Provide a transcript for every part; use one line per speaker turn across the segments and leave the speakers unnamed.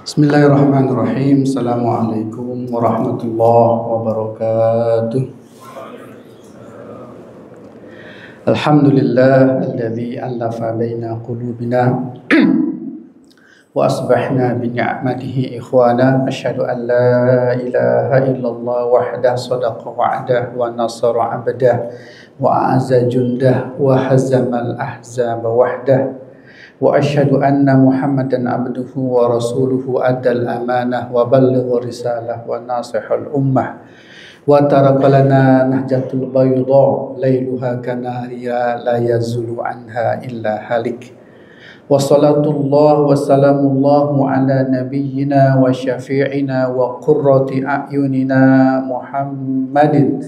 Bismillahirrahmanirrahim. Assalamualaikum warahmatullahi wabarakatuh. Alhamdulillah alladzi allafa baina qulubina wa asbahna bi ni'matihi ikhwana. Asyhadu an la ilaha illallah wahdahu sadaqa wa'dah wa nasara 'abdah wa a'azza jundah wa hazamal ahzaba wahdah. Wa asyhadu anna Muhammadan abduhu wa rasuluhu addal amanah wa ballagha risalah wa nasihal ummah wa taraka lana nahjatul bayda lailuha kanahariha la yazulu anha illa halik. Wa salatullah wa salamullah ala nabiyyina wa syafi'ina wa qurrati a'yunina Muhammadin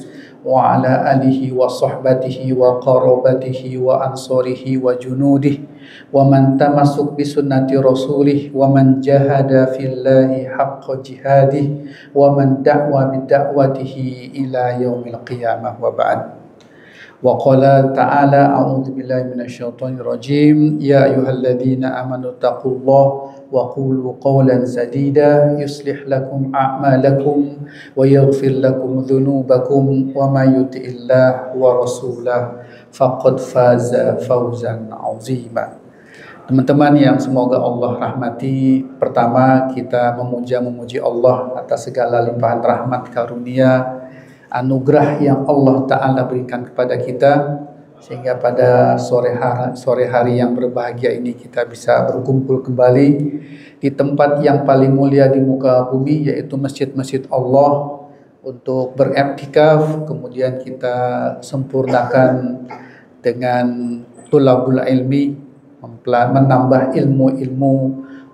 wa ala alihi wa sahbatihi wa qarabatihi wa ansarihi wa junudihi wa man tamassuk bi sunnati rasulih wa man jahada fillahi haqqa jihadih wa man da'wa bi da'watihi ila yaumil qiyamah wa ba'd. Wa qala ta'ala a'udzu billahi minasyaitonir rajim ya ayyuhalladzina amanu taqullaha wa qulu qawlan sadida yuslih lakum a'malakum wa yaghfir lakum dhunubakum wa may yuti'illah wa rasulahu faqad faza fawzan 'azima. Teman-teman yang semoga Allah rahmati, pertama kita memuji Allah atas segala limpahan rahmat karunia anugerah yang Allah Ta'ala berikan kepada kita, sehingga pada sore hari yang berbahagia ini kita bisa berkumpul kembali di tempat yang paling mulia di muka bumi, yaitu masjid-masjid Allah, untuk beriktikaf. Kemudian kita sempurnakan dengan tulabul ilmi, menambah ilmu-ilmu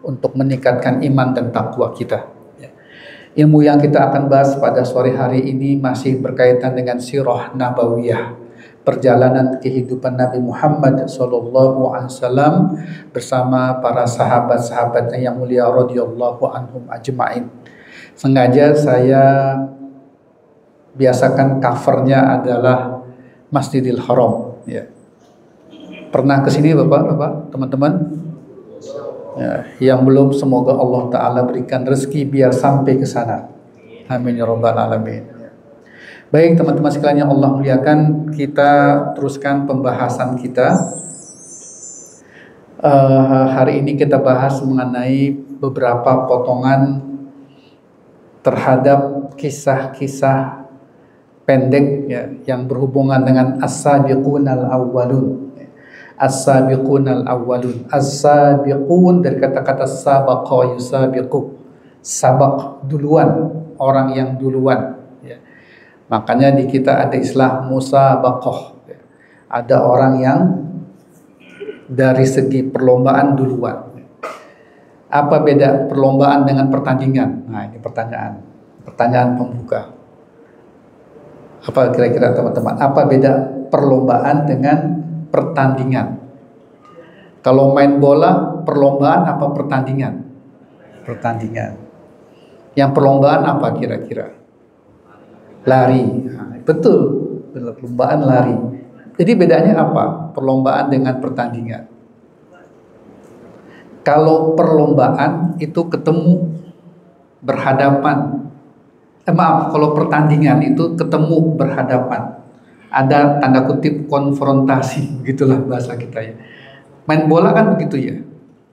untuk meningkatkan iman dan takwa kita. Ilmu yang kita akan bahas pada sore hari ini masih berkaitan dengan sirah nabawiyah, perjalanan kehidupan Nabi Muhammad SAW bersama para sahabat-sahabatnya yang mulia radhiyallahu anhum ajma'in. Sengaja saya biasakan covernya adalah Masjidil Haram. Ya. Pernah ke sini Bapak, teman-teman? Ya, yang belum, semoga Allah Ta'ala berikan rezeki biar sampai ke sana. Amin ya rabbal alamin. Baik teman-teman sekalian yang Allah muliakan, kita teruskan pembahasan kita. Hari ini kita bahas mengenai beberapa potongan terhadap kisah-kisah pendek ya, yang berhubungan dengan as-sabiqunal awwalun. As-sabiqunal awwalun. As-sabiqun dari kata-kata sabaqa yusabiqu. Sabaq, duluan, orang yang duluan ya. Makanya di kita ada istilah musabaqah ya. Ada orang yang dari segi perlombaan duluan. Apa beda perlombaan dengan pertandingan? Nah, ini pertanyaan pembuka. Apa kira-kira teman-teman? Apa beda perlombaan dengan pertandingan? Kalau main bola perlombaan apa pertandingan? Pertandingan. Yang perlombaan apa kira-kira? Lari. Nah, betul, perlombaan lari. Jadi bedanya apa perlombaan dengan pertandingan? Kalau perlombaan itu ketemu berhadapan. Kalau pertandingan itu ketemu berhadapan. Ada tanda kutip konfrontasi, gitulah bahasa kita ya. Main bola kan begitu ya,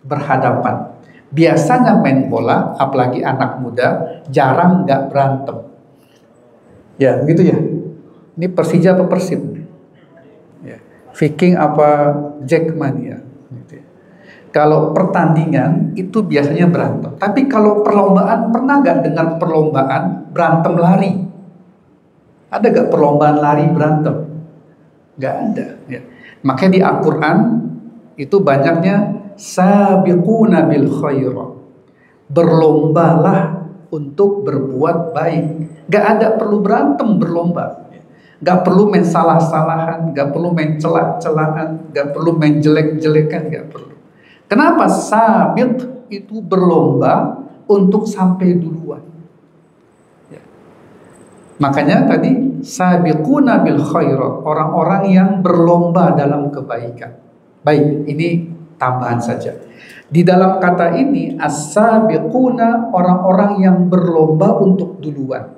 berhadapan. Biasanya main bola, apalagi anak muda, jarang nggak berantem. Ya, begitu ya. Ini Persija apa Persib? Ya. Viking apa Jackmania? Gitu ya. Kalau pertandingan itu biasanya berantem. Tapi kalau perlombaan, pernah nggak dengar perlombaan berantem lari? Ada gak perlombaan lari berantem? Gak ada ya. Makanya di Al-Quran itu banyaknya sabiquna bil khairat, berlombalah untuk berbuat baik. Gak ada perlu berantem berlomba, gak perlu main salah-salahan, gak perlu main celak-celakan, gak perlu main jelek-jelekan, gak perlu. Kenapa? Sabiq itu berlomba untuk sampai duluan. Makanya tadi sabiquna bil khairat, orang-orang yang berlomba dalam kebaikan. Baik, ini tambahan saja. Di dalam kata ini as-sabiquna, orang-orang yang berlomba untuk duluan.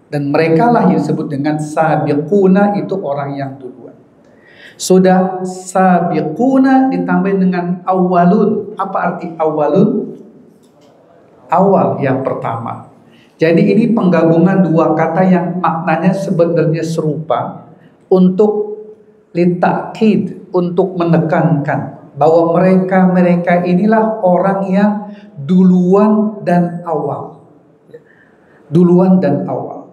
Dan mereka lah yang disebut dengan sabiquna, itu orang yang duluan. Sudah sabiquna ditambah dengan awalun. Apa arti awalun? Awal, yang pertama. Jadi ini penggabungan dua kata yang maknanya sebenarnya serupa untuk litakid, untuk menekankan bahwa mereka inilah orang yang duluan dan awal. Duluan dan awal.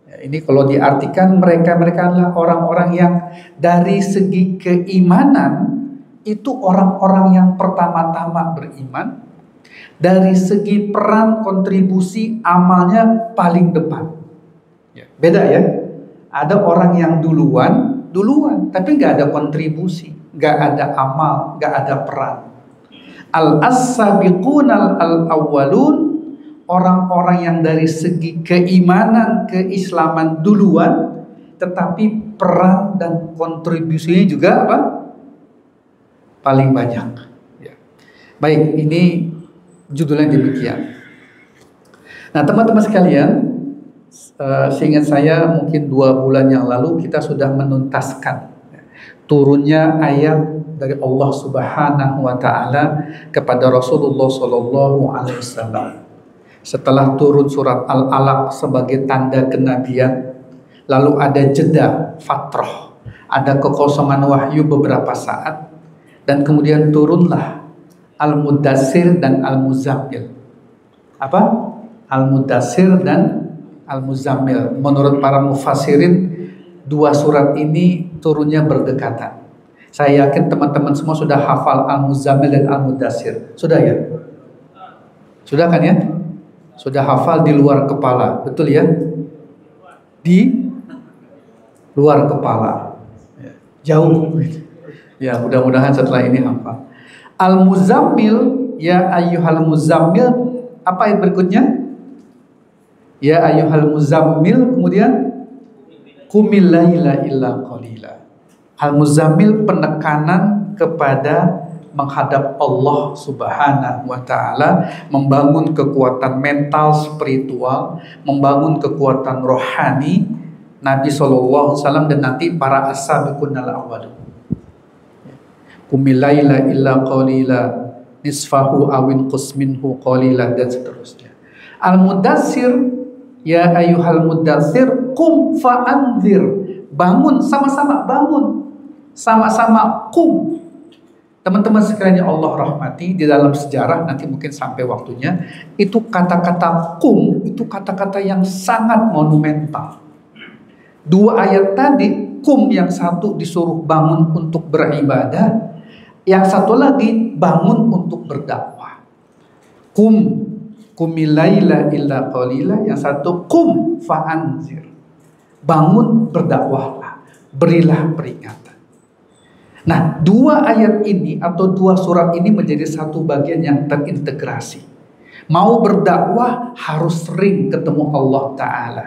Ini kalau diartikan mereka adalah orang-orang yang dari segi keimanan itu orang-orang yang pertama-tama beriman. Dari segi peran kontribusi amalnya paling depan. Beda ya. Ada orang yang duluan, tapi nggak ada kontribusi, nggak ada amal, nggak ada peran. Al-as-sabiqun al-awwalun, orang-orang yang dari segi keimanan, keislaman duluan, tetapi peran dan kontribusinya juga apa? Paling banyak. Ya. Baik, ini judulnya demikian. Nah, teman-teman sekalian, seingat saya mungkin 2 bulan yang lalu kita sudah menuntaskan turunnya ayat dari Allah Subhanahu wa taala kepada Rasulullah sallallahu alaihi wasallam. Setelah turun surat Al-Alaq sebagai tanda kenabian, lalu ada jeda fatrah, ada kekosongan wahyu beberapa saat, dan kemudian turunlah Al-Mudassir dan Al-Muzammil. Apa? Al-Mudassir dan Al-Muzammil. Menurut para mufassirin, 2 surat ini turunnya berdekatan. Saya yakin teman-teman semua sudah hafal Al-Muzammil dan Al-Mudassir. Sudah ya? Sudah kan ya? Sudah hafal di luar kepala. Betul ya? Di luar kepala. Jauh. Ya, mudah-mudahan setelah ini hafal. Al-Muzammil, ya ayyuhal muzammil, apa yang berikutnya? Ya ayyuhal muzammil, kemudian qumil laila illa qalila. Al-Muzammil penekanan kepada menghadap Allah Subhanahu wa taala, membangun kekuatan mental spiritual, membangun kekuatan rohani Nabi sallallahu alaihi wasallam dan nanti para as-sabiqun al-awwalun. Qumil laila illa qalila nisfahu awin qus minhu qalila, dan seterusnya. Al-Mudassir, ya ayyuhal mudassir qum fa'anzir, bangun, sama-sama bangun, sama-sama qum. Teman-teman sekalian Allah rahmati, di dalam sejarah nanti mungkin sampai waktunya, itu kata-kata qum itu kata-kata yang sangat monumental. 2 ayat tadi, qum yang satu disuruh bangun untuk beribadah, yang satu lagi bangun untuk berdakwah. Qumil laila illa qalila, yang satu qum fa'anzir, bangun berdakwahlah, berilah peringatan. Nah, 2 ayat ini atau 2 surat ini menjadi satu bagian yang terintegrasi. Mau berdakwah harus sering ketemu Allah Ta'ala.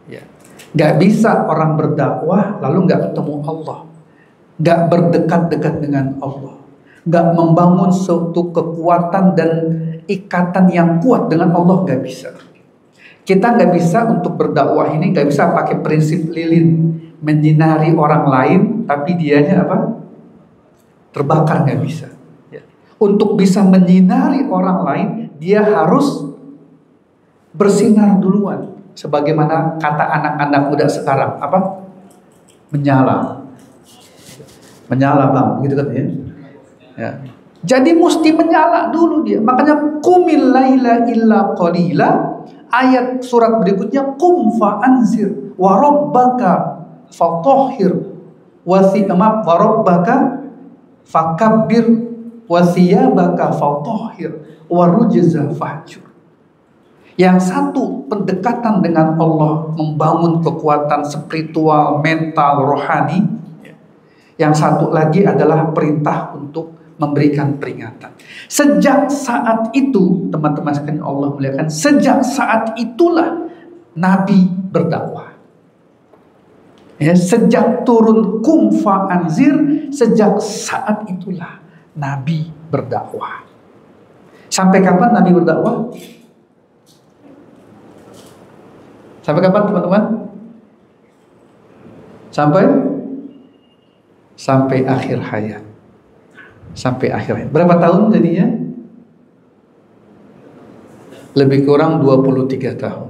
Ya. Gak bisa orang berdakwah lalu gak ketemu Allah, gak berdekat-dekat dengan Allah, gak membangun suatu kekuatan dan ikatan yang kuat dengan Allah, gak bisa. Kita gak bisa untuk berdakwah ini gak bisa pakai prinsip lilin, menyinari orang lain tapi dianya apa? Terbakar, gak bisa. Ya. Untuk bisa menyinari orang lain, dia harus bersinar duluan. Sebagaimana kata anak-anak muda sekarang, apa? Menyala bang, gitu kan ya. Ya. Jadi mesti menyala dulu dia. Makanya qumil laila illa qalila, ayat surat berikutnya qum fa'anzir wa rabbaka fatahhir wa rabbaka fakabbir wa thiyabaka fatahhir wa rujza fahjur. Yang satu pendekatan dengan Allah, membangun kekuatan spiritual, mental, rohani. Yang satu lagi adalah perintah untuk memberikan peringatan. Sejak saat itu, teman-teman sekalian Allah muliakan, sejak saat itulah Nabi berdakwah. Ya, sejak turun qum fa'anzir, sejak saat itulah Nabi berdakwah. Sampai kapan Nabi berdakwah? Sampai kapan teman-teman? Sampai akhir hayat. Sampai akhir hayat. Berapa tahun jadinya? Lebih kurang 23 tahun.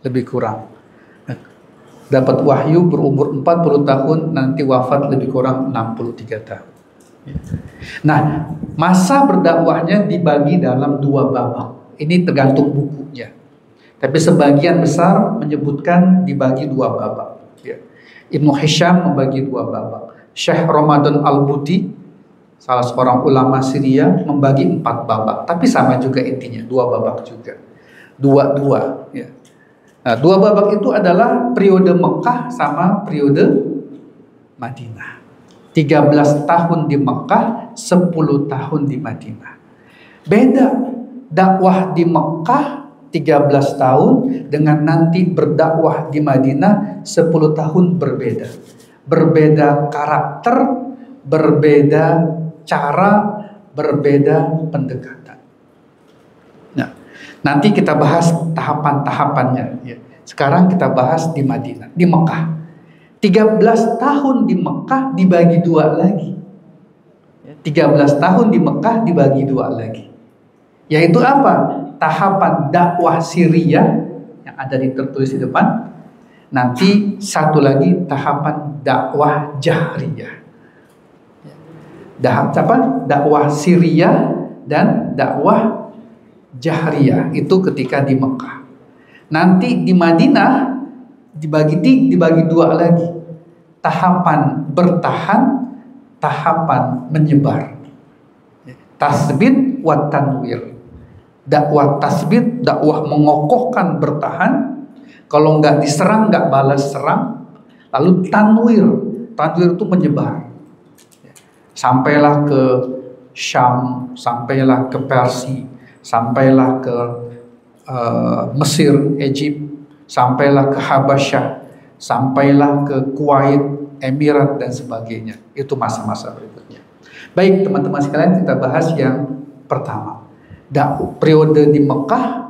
Lebih kurang. Dapat wahyu berumur 40 tahun, nanti wafat lebih kurang 63 tahun. Nah, masa berdakwahnya dibagi dalam 2 babak. Ini tergantung bukunya. Tapi sebagian besar menyebutkan dibagi 2 babak. Ibnu Hisham membagi 2 babak. Syekh Ramadan Al-Buti, salah seorang ulama Syria, membagi 4 babak. Tapi sama juga intinya, 2 babak juga. Dua. Ya. Nah, 2 babak itu adalah periode Mekah sama periode Madinah. 13 tahun di Mekah, 10 tahun di Madinah. Beda dakwah di Mekah 13 tahun dengan nanti berdakwah di Madinah 10 tahun berbeda. Berbeda karakter, berbeda cara, berbeda pendekatan. Nah, nanti kita bahas tahapan-tahapannya. Ya. Sekarang kita bahas di Madinah, di Mekah. 13 tahun di Mekah dibagi 2 lagi. 13 tahun di Mekah dibagi 2 lagi. Yaitu apa? Tahapan dakwah Syria yang ada tertulis di depan. Nanti satu lagi tahapan dakwah Jahriyah. Dakwah Syria dan dakwah Jahriyah itu ketika di Mekah. Nanti di Madinah dibagi 2 lagi. Tahapan bertahan, tahapan menyebar. Tasbit wa tanwir. Dakwah tasbit, dakwah mengokohkan bertahan. Kalau nggak diserang, nggak balas serang. Lalu tanwir itu menyebar. Sampailah ke Syam, sampailah ke Persia, sampailah ke Mesir, Egypt, sampailah ke Habasyah, sampailah ke Kuwait, Emirat dan sebagainya. Itu masa-masa berikutnya. Baik teman-teman sekalian, kita bahas yang pertama. Periode di Mekah,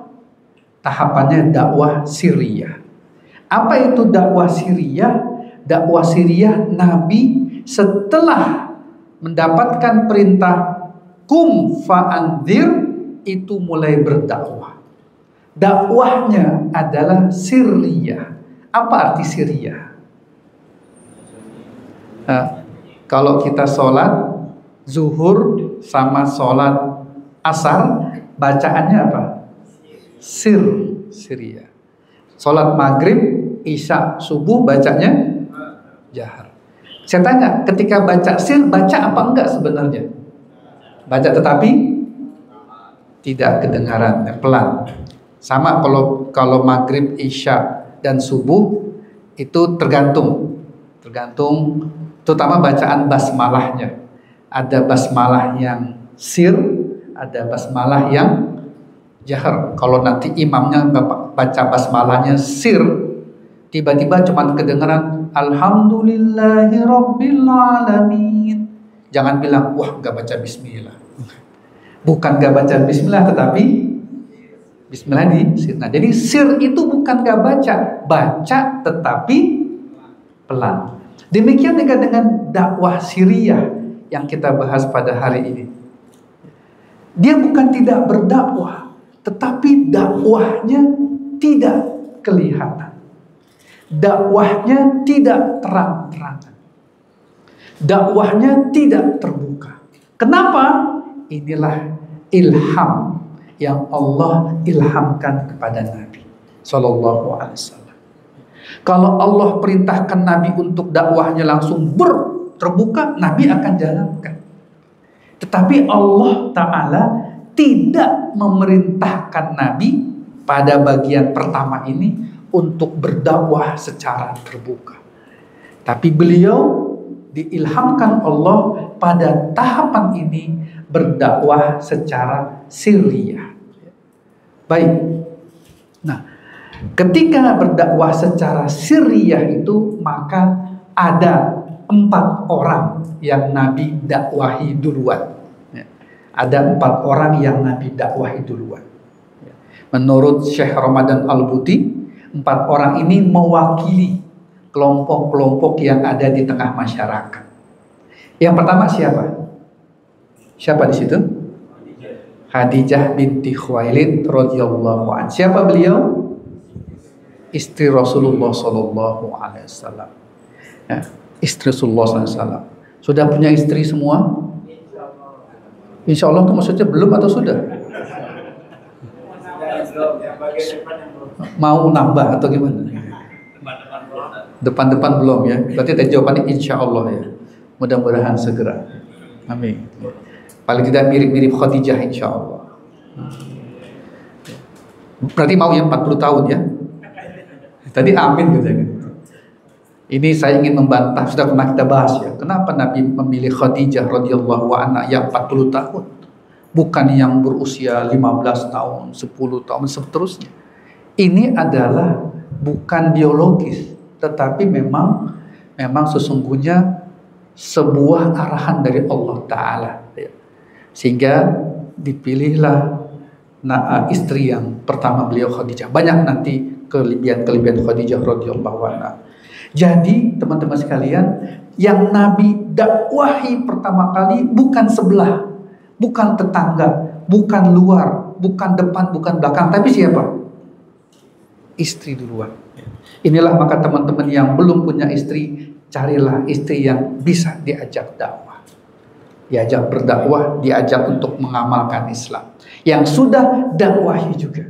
tahapannya dakwah Syria. Apa itu dakwah Syria? Dakwah Syria Nabi setelah mendapatkan perintah kum fa'anzir itu mulai berdakwah. Dakwahnya adalah Syria. Apa arti Syria? Kalau kita sholat zuhur sama sholat asar, bacaannya apa? Syria. Sholat maghrib, isya, subuh bacanya jahar. Saya tanya, ketika baca baca apa enggak sebenarnya? Baca tetapi tidak kedengaran, pelan. Sama kalau maghrib, isya dan subuh itu tergantung, terutama bacaan basmalahnya. Ada basmalah yang sir, ada basmalah yang jahar. Kalau nanti imamnya baca basmalahnya sir, tiba-tiba cuma kedengaran Alhamdulillahirabbil alamin. Jangan bilang wah nggak baca bismillah. Bukan nggak baca bismillah, tetapi bismillah di sir. Nah, jadi sir itu bukan nggak baca tetapi pelan. Demikian juga dengan dakwah Syria yang kita bahas pada hari ini. Dia bukan tidak berdakwah, tetapi dakwahnya tidak kelihatan. Dakwahnya tidak terang-terangan. Dakwahnya tidak terbuka. Kenapa? Inilah ilham yang Allah ilhamkan kepada Nabi Sallallahu Alaihi Wasallam. Kalau Allah perintahkan Nabi untuk dakwahnya langsung terbuka, Nabi akan jalankan. Tetapi Allah Ta'ala tidak memerintahkan Nabi pada bagian pertama ini untuk berdakwah secara terbuka. Tapi beliau diilhamkan Allah pada tahapan ini berdakwah secara sirriyah. Baik. Nah, ketika berdakwah secara sirriyah itu, maka ada 4 orang yang Nabi dakwahi duluan. Ada 4 orang yang Nabi dakwahi duluan. Menurut Syekh Ramadan Al-Buti, 4 orang ini mewakili kelompok-kelompok yang ada di tengah masyarakat. Yang pertama siapa? Siapa di situ? Khadijah binti Khuwailid radhiyallahu anha. Siapa beliau? Istri Rasulullah sallallahu alaihi wasallam. Ya, istri Rasulullah sallallahu alaihi wasallam. Sudah punya istri semua? Insya Allah itu maksudnya belum atau sudah? Mau nambah atau gimana? Depan-depan belum ya. Berarti tadi jawabannya insya Allah ya. Mudah-mudahan segera. Amin. Paling tidak mirip-mirip Khadijah insya Allah. Berarti mau ya 40 tahun ya. Tadi amin gitu ya. Ini saya ingin membantah, sudah pernah kita bahas ya. Kenapa Nabi memilih Khadijah radhiyallahu anha yang 40 tahun? Bukan yang berusia 15 tahun, 10 tahun, seterusnya. Ini adalah bukan biologis, tetapi memang sesungguhnya sebuah arahan dari Allah Ta'ala. Sehingga dipilihlah istri yang pertama beliau Khadijah. Banyak nanti kelebihan Khadijah radhiyallahu anha. Jadi teman-teman sekalian, yang Nabi dakwahi pertama kali bukan sebelah, bukan tetangga, bukan luar, bukan depan, bukan belakang, tapi siapa? Istri duluan. Inilah maka teman-teman yang belum punya istri, carilah istri yang bisa diajak dakwah, diajak berdakwah, diajak untuk mengamalkan Islam. Yang sudah dakwahi juga,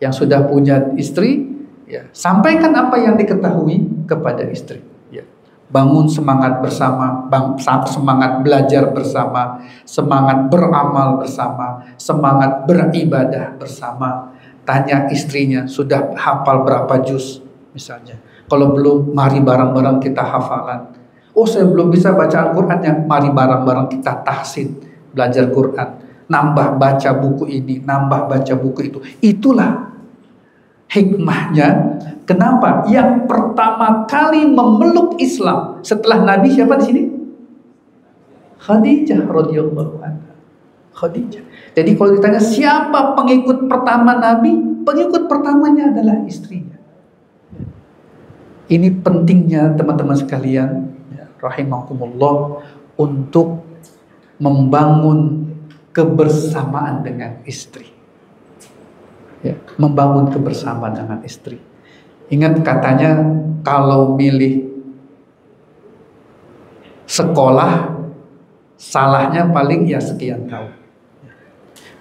yang sudah punya istri, ya, sampaikan apa yang diketahui kepada istri. Ya. Bangun semangat bersama, semangat belajar bersama, semangat beramal bersama, semangat beribadah bersama. Tanya istrinya, sudah hafal berapa juz misalnya. Kalau belum, mari bareng-bareng kita hafalan. Oh, saya belum bisa baca Al-Quran, ya, mari bareng-bareng kita tahsin, belajar Quran. Nambah baca buku ini, nambah baca buku itu. Itulah hikmahnya. Kenapa? Yang pertama kali memeluk Islam setelah Nabi siapa di sini? Khadijah radhiyallahu anha. Khadijah. Jadi kalau ditanya siapa pengikut pertama Nabi, pengikut pertamanya adalah istrinya. Ini pentingnya teman-teman sekalian, rahimakumullah, untuk membangun kebersamaan dengan istri. Ya, membangun kebersamaan dengan istri. Ingat katanya kalau milih sekolah, salahnya paling ya sekian tahun.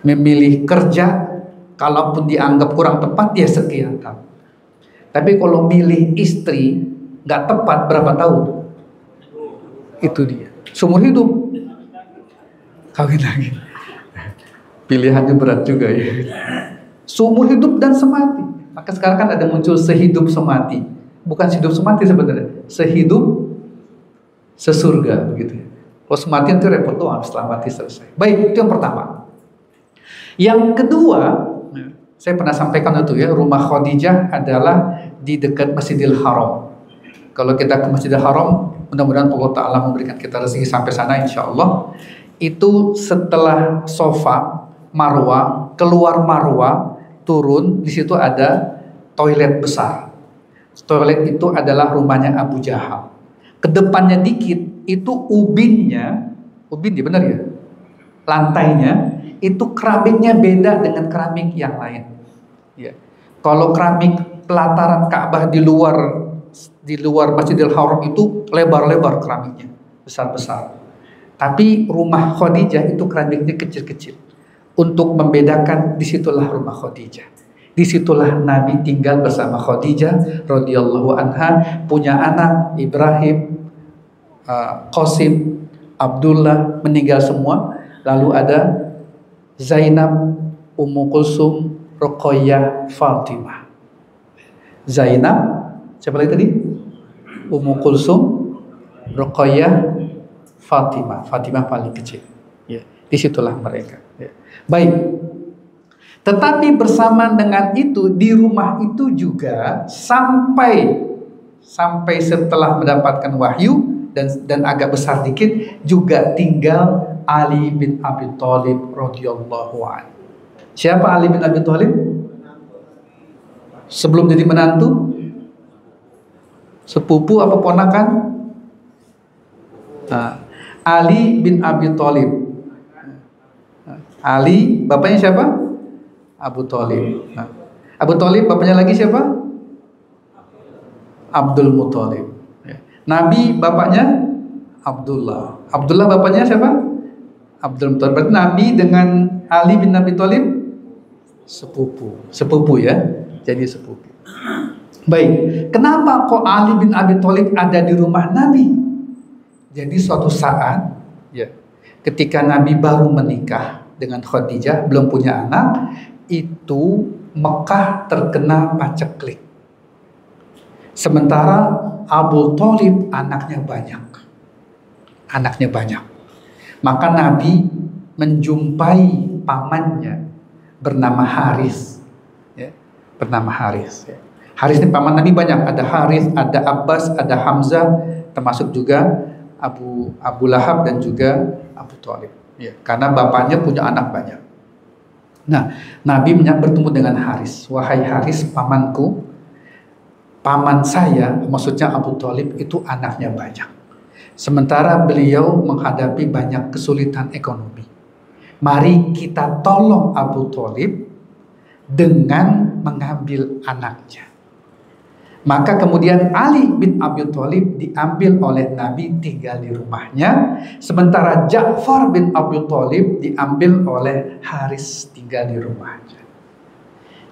Memilih kerja, kalaupun dianggap kurang tepat ya sekian tahun. Tapi kalau milih istri nggak tepat, berapa tahun? Itu dia. Seumur hidup. Kawin lagi. Pilihannya berat juga ya. Seumur hidup dan semati. Maka sekarang kan ada muncul sehidup semati. Bukan sehidup semati sebenarnya, sehidup sesurga begitu. Kalau semati itu repot doang, setelah mati selesai. Baik, itu yang pertama. Yang kedua, saya pernah sampaikan itu ya, rumah Khadijah adalah di dekat Masjidil Haram. Kalau kita ke Masjidil Haram, mudah-mudahan Allah Ta'ala memberikan kita rezeki sampai sana insya Allah. Itu setelah Safa, Marwa, keluar Marwa, turun, di situ ada toilet besar. Toilet itu adalah rumahnya Abu Jahal. Kedepannya dikit, itu ubinnya, ubin dia benar ya? Lantainya, itu keramiknya beda dengan keramik yang lain. Ya. Kalau keramik pelataran Ka'bah di luar Masjidil Haram itu lebar-lebar keramiknya, besar-besar. Tapi rumah Khadijah itu keramiknya kecil-kecil. Untuk membedakan, disitulah rumah Khadijah. Disitulah Nabi tinggal bersama Khadijah radhiyallahu anha, punya anak Ibrahim, Qasim, Abdullah, meninggal semua. Lalu ada Zainab, Ummu Kulsum, Ruqayyah, Fatimah. Zainab, siapa lagi tadi? Ummu Kulsum, Ruqayyah, Fatimah. Fatimah paling kecil. Ya, disitulah mereka. Ya. Baik. Tetapi bersamaan dengan itu, di rumah itu juga sampai setelah mendapatkan wahyu dan agak besar dikit juga tinggal Ali bin Abi Thalib radhiyallahu anhu. Siapa Ali bin Abi Thalib? Sebelum jadi menantu, sepupu apa ponakan? Nah, Ali bin Abi Thalib. Ali, bapaknya siapa? Abu Thalib. Nah, Abu Thalib, bapaknya lagi siapa? Abdul Muthalib. Nabi, bapaknya Abdullah. Abdullah, bapaknya siapa? Abdul Muthalib. Berarti Nabi dengan Ali bin Abi Thalib sepupu ya. Jadi sepupu. Baik, kenapa kok Ali bin Abi Thalib ada di rumah Nabi? Jadi suatu saat, ya, ketika Nabi baru menikah dengan Khadijah, belum punya anak, itu Mekah terkena paceklik. Sementara Abu Thalib anaknya banyak. Maka Nabi menjumpai pamannya bernama Haris, ya, Haris ini paman Nabi banyak, ada Haris, ada Abbas, ada Hamzah, termasuk juga Abu Lahab dan juga Abu Thalib. Ya, karena bapaknya punya anak banyak. Nah, Nabi bertemu dengan Haris. Wahai Haris, pamanku, paman saya, maksudnya Abu Thalib itu anaknya banyak. Sementara beliau menghadapi banyak kesulitan ekonomi. Mari kita tolong Abu Thalib dengan mengambil anaknya. Maka kemudian Ali bin Abi Thalib diambil oleh Nabi, tinggal di rumahnya. Sementara Ja'far bin Abi Thalib diambil oleh Haris, tinggal di rumahnya.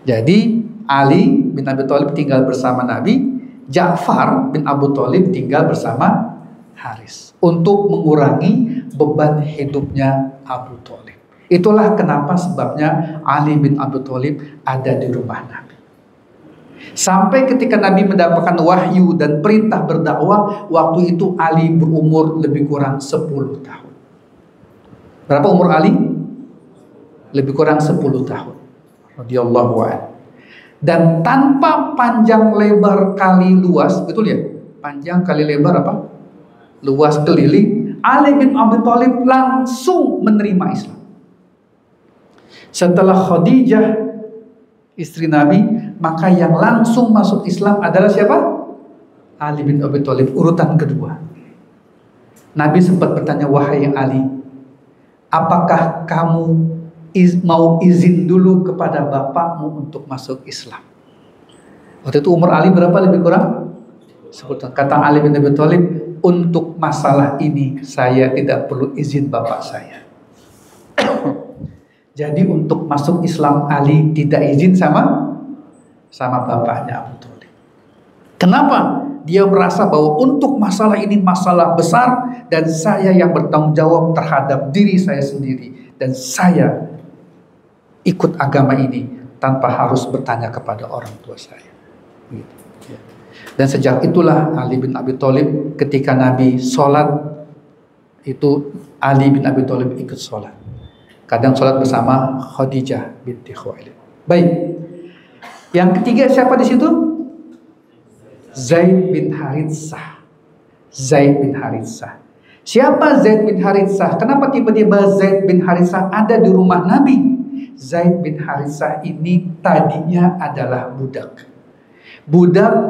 Jadi Ali bin Abi Thalib tinggal bersama Nabi, Ja'far bin Abi Thalib tinggal bersama Haris, untuk mengurangi beban hidupnya Abu Thalib. Itulah kenapa sebabnya Ali bin Abi Thalib ada di rumah Nabi. Sampai ketika Nabi mendapatkan wahyu dan perintah berdakwah, waktu itu Ali berumur lebih kurang 10 tahun. Berapa umur Ali? Lebih kurang 10 tahun. Radhiyallahu anhu. Dan tanpa panjang lebar kali luas, betul ya? Panjang kali lebar apa? Luas keliling, Ali bin Abi Thalib langsung menerima Islam. Setelah Khadijah istri Nabi, maka yang langsung masuk Islam adalah siapa? Ali bin Abi Thalib, urutan kedua. Nabi sempat bertanya, wahai Ali, apakah kamu mau izin dulu kepada bapakmu untuk masuk Islam? Waktu itu umur Ali berapa lebih kurang? Kata Ali bin Abi Thalib, untuk masalah ini saya tidak perlu izin bapak saya. Jadi untuk masuk Islam Ali tidak izin sama bapaknya Abu Thalib. Kenapa? Dia merasa bahwa untuk masalah ini masalah besar dan saya yang bertanggung jawab terhadap diri saya sendiri, dan saya ikut agama ini tanpa harus bertanya kepada orang tua saya. Dan sejak itulah Ali bin Abi Thalib ketika Nabi sholat, itu Ali bin Abi Thalib ikut sholat. Kadang sholat bersama Khadijah binti Khuwailid. Baik. Yang ketiga siapa di situ? Zaid bin Haritsah. Siapa Zaid bin Haritsah? Kenapa tiba-tiba Zaid bin Haritsah ada di rumah Nabi? Zaid bin Haritsah ini tadinya adalah budak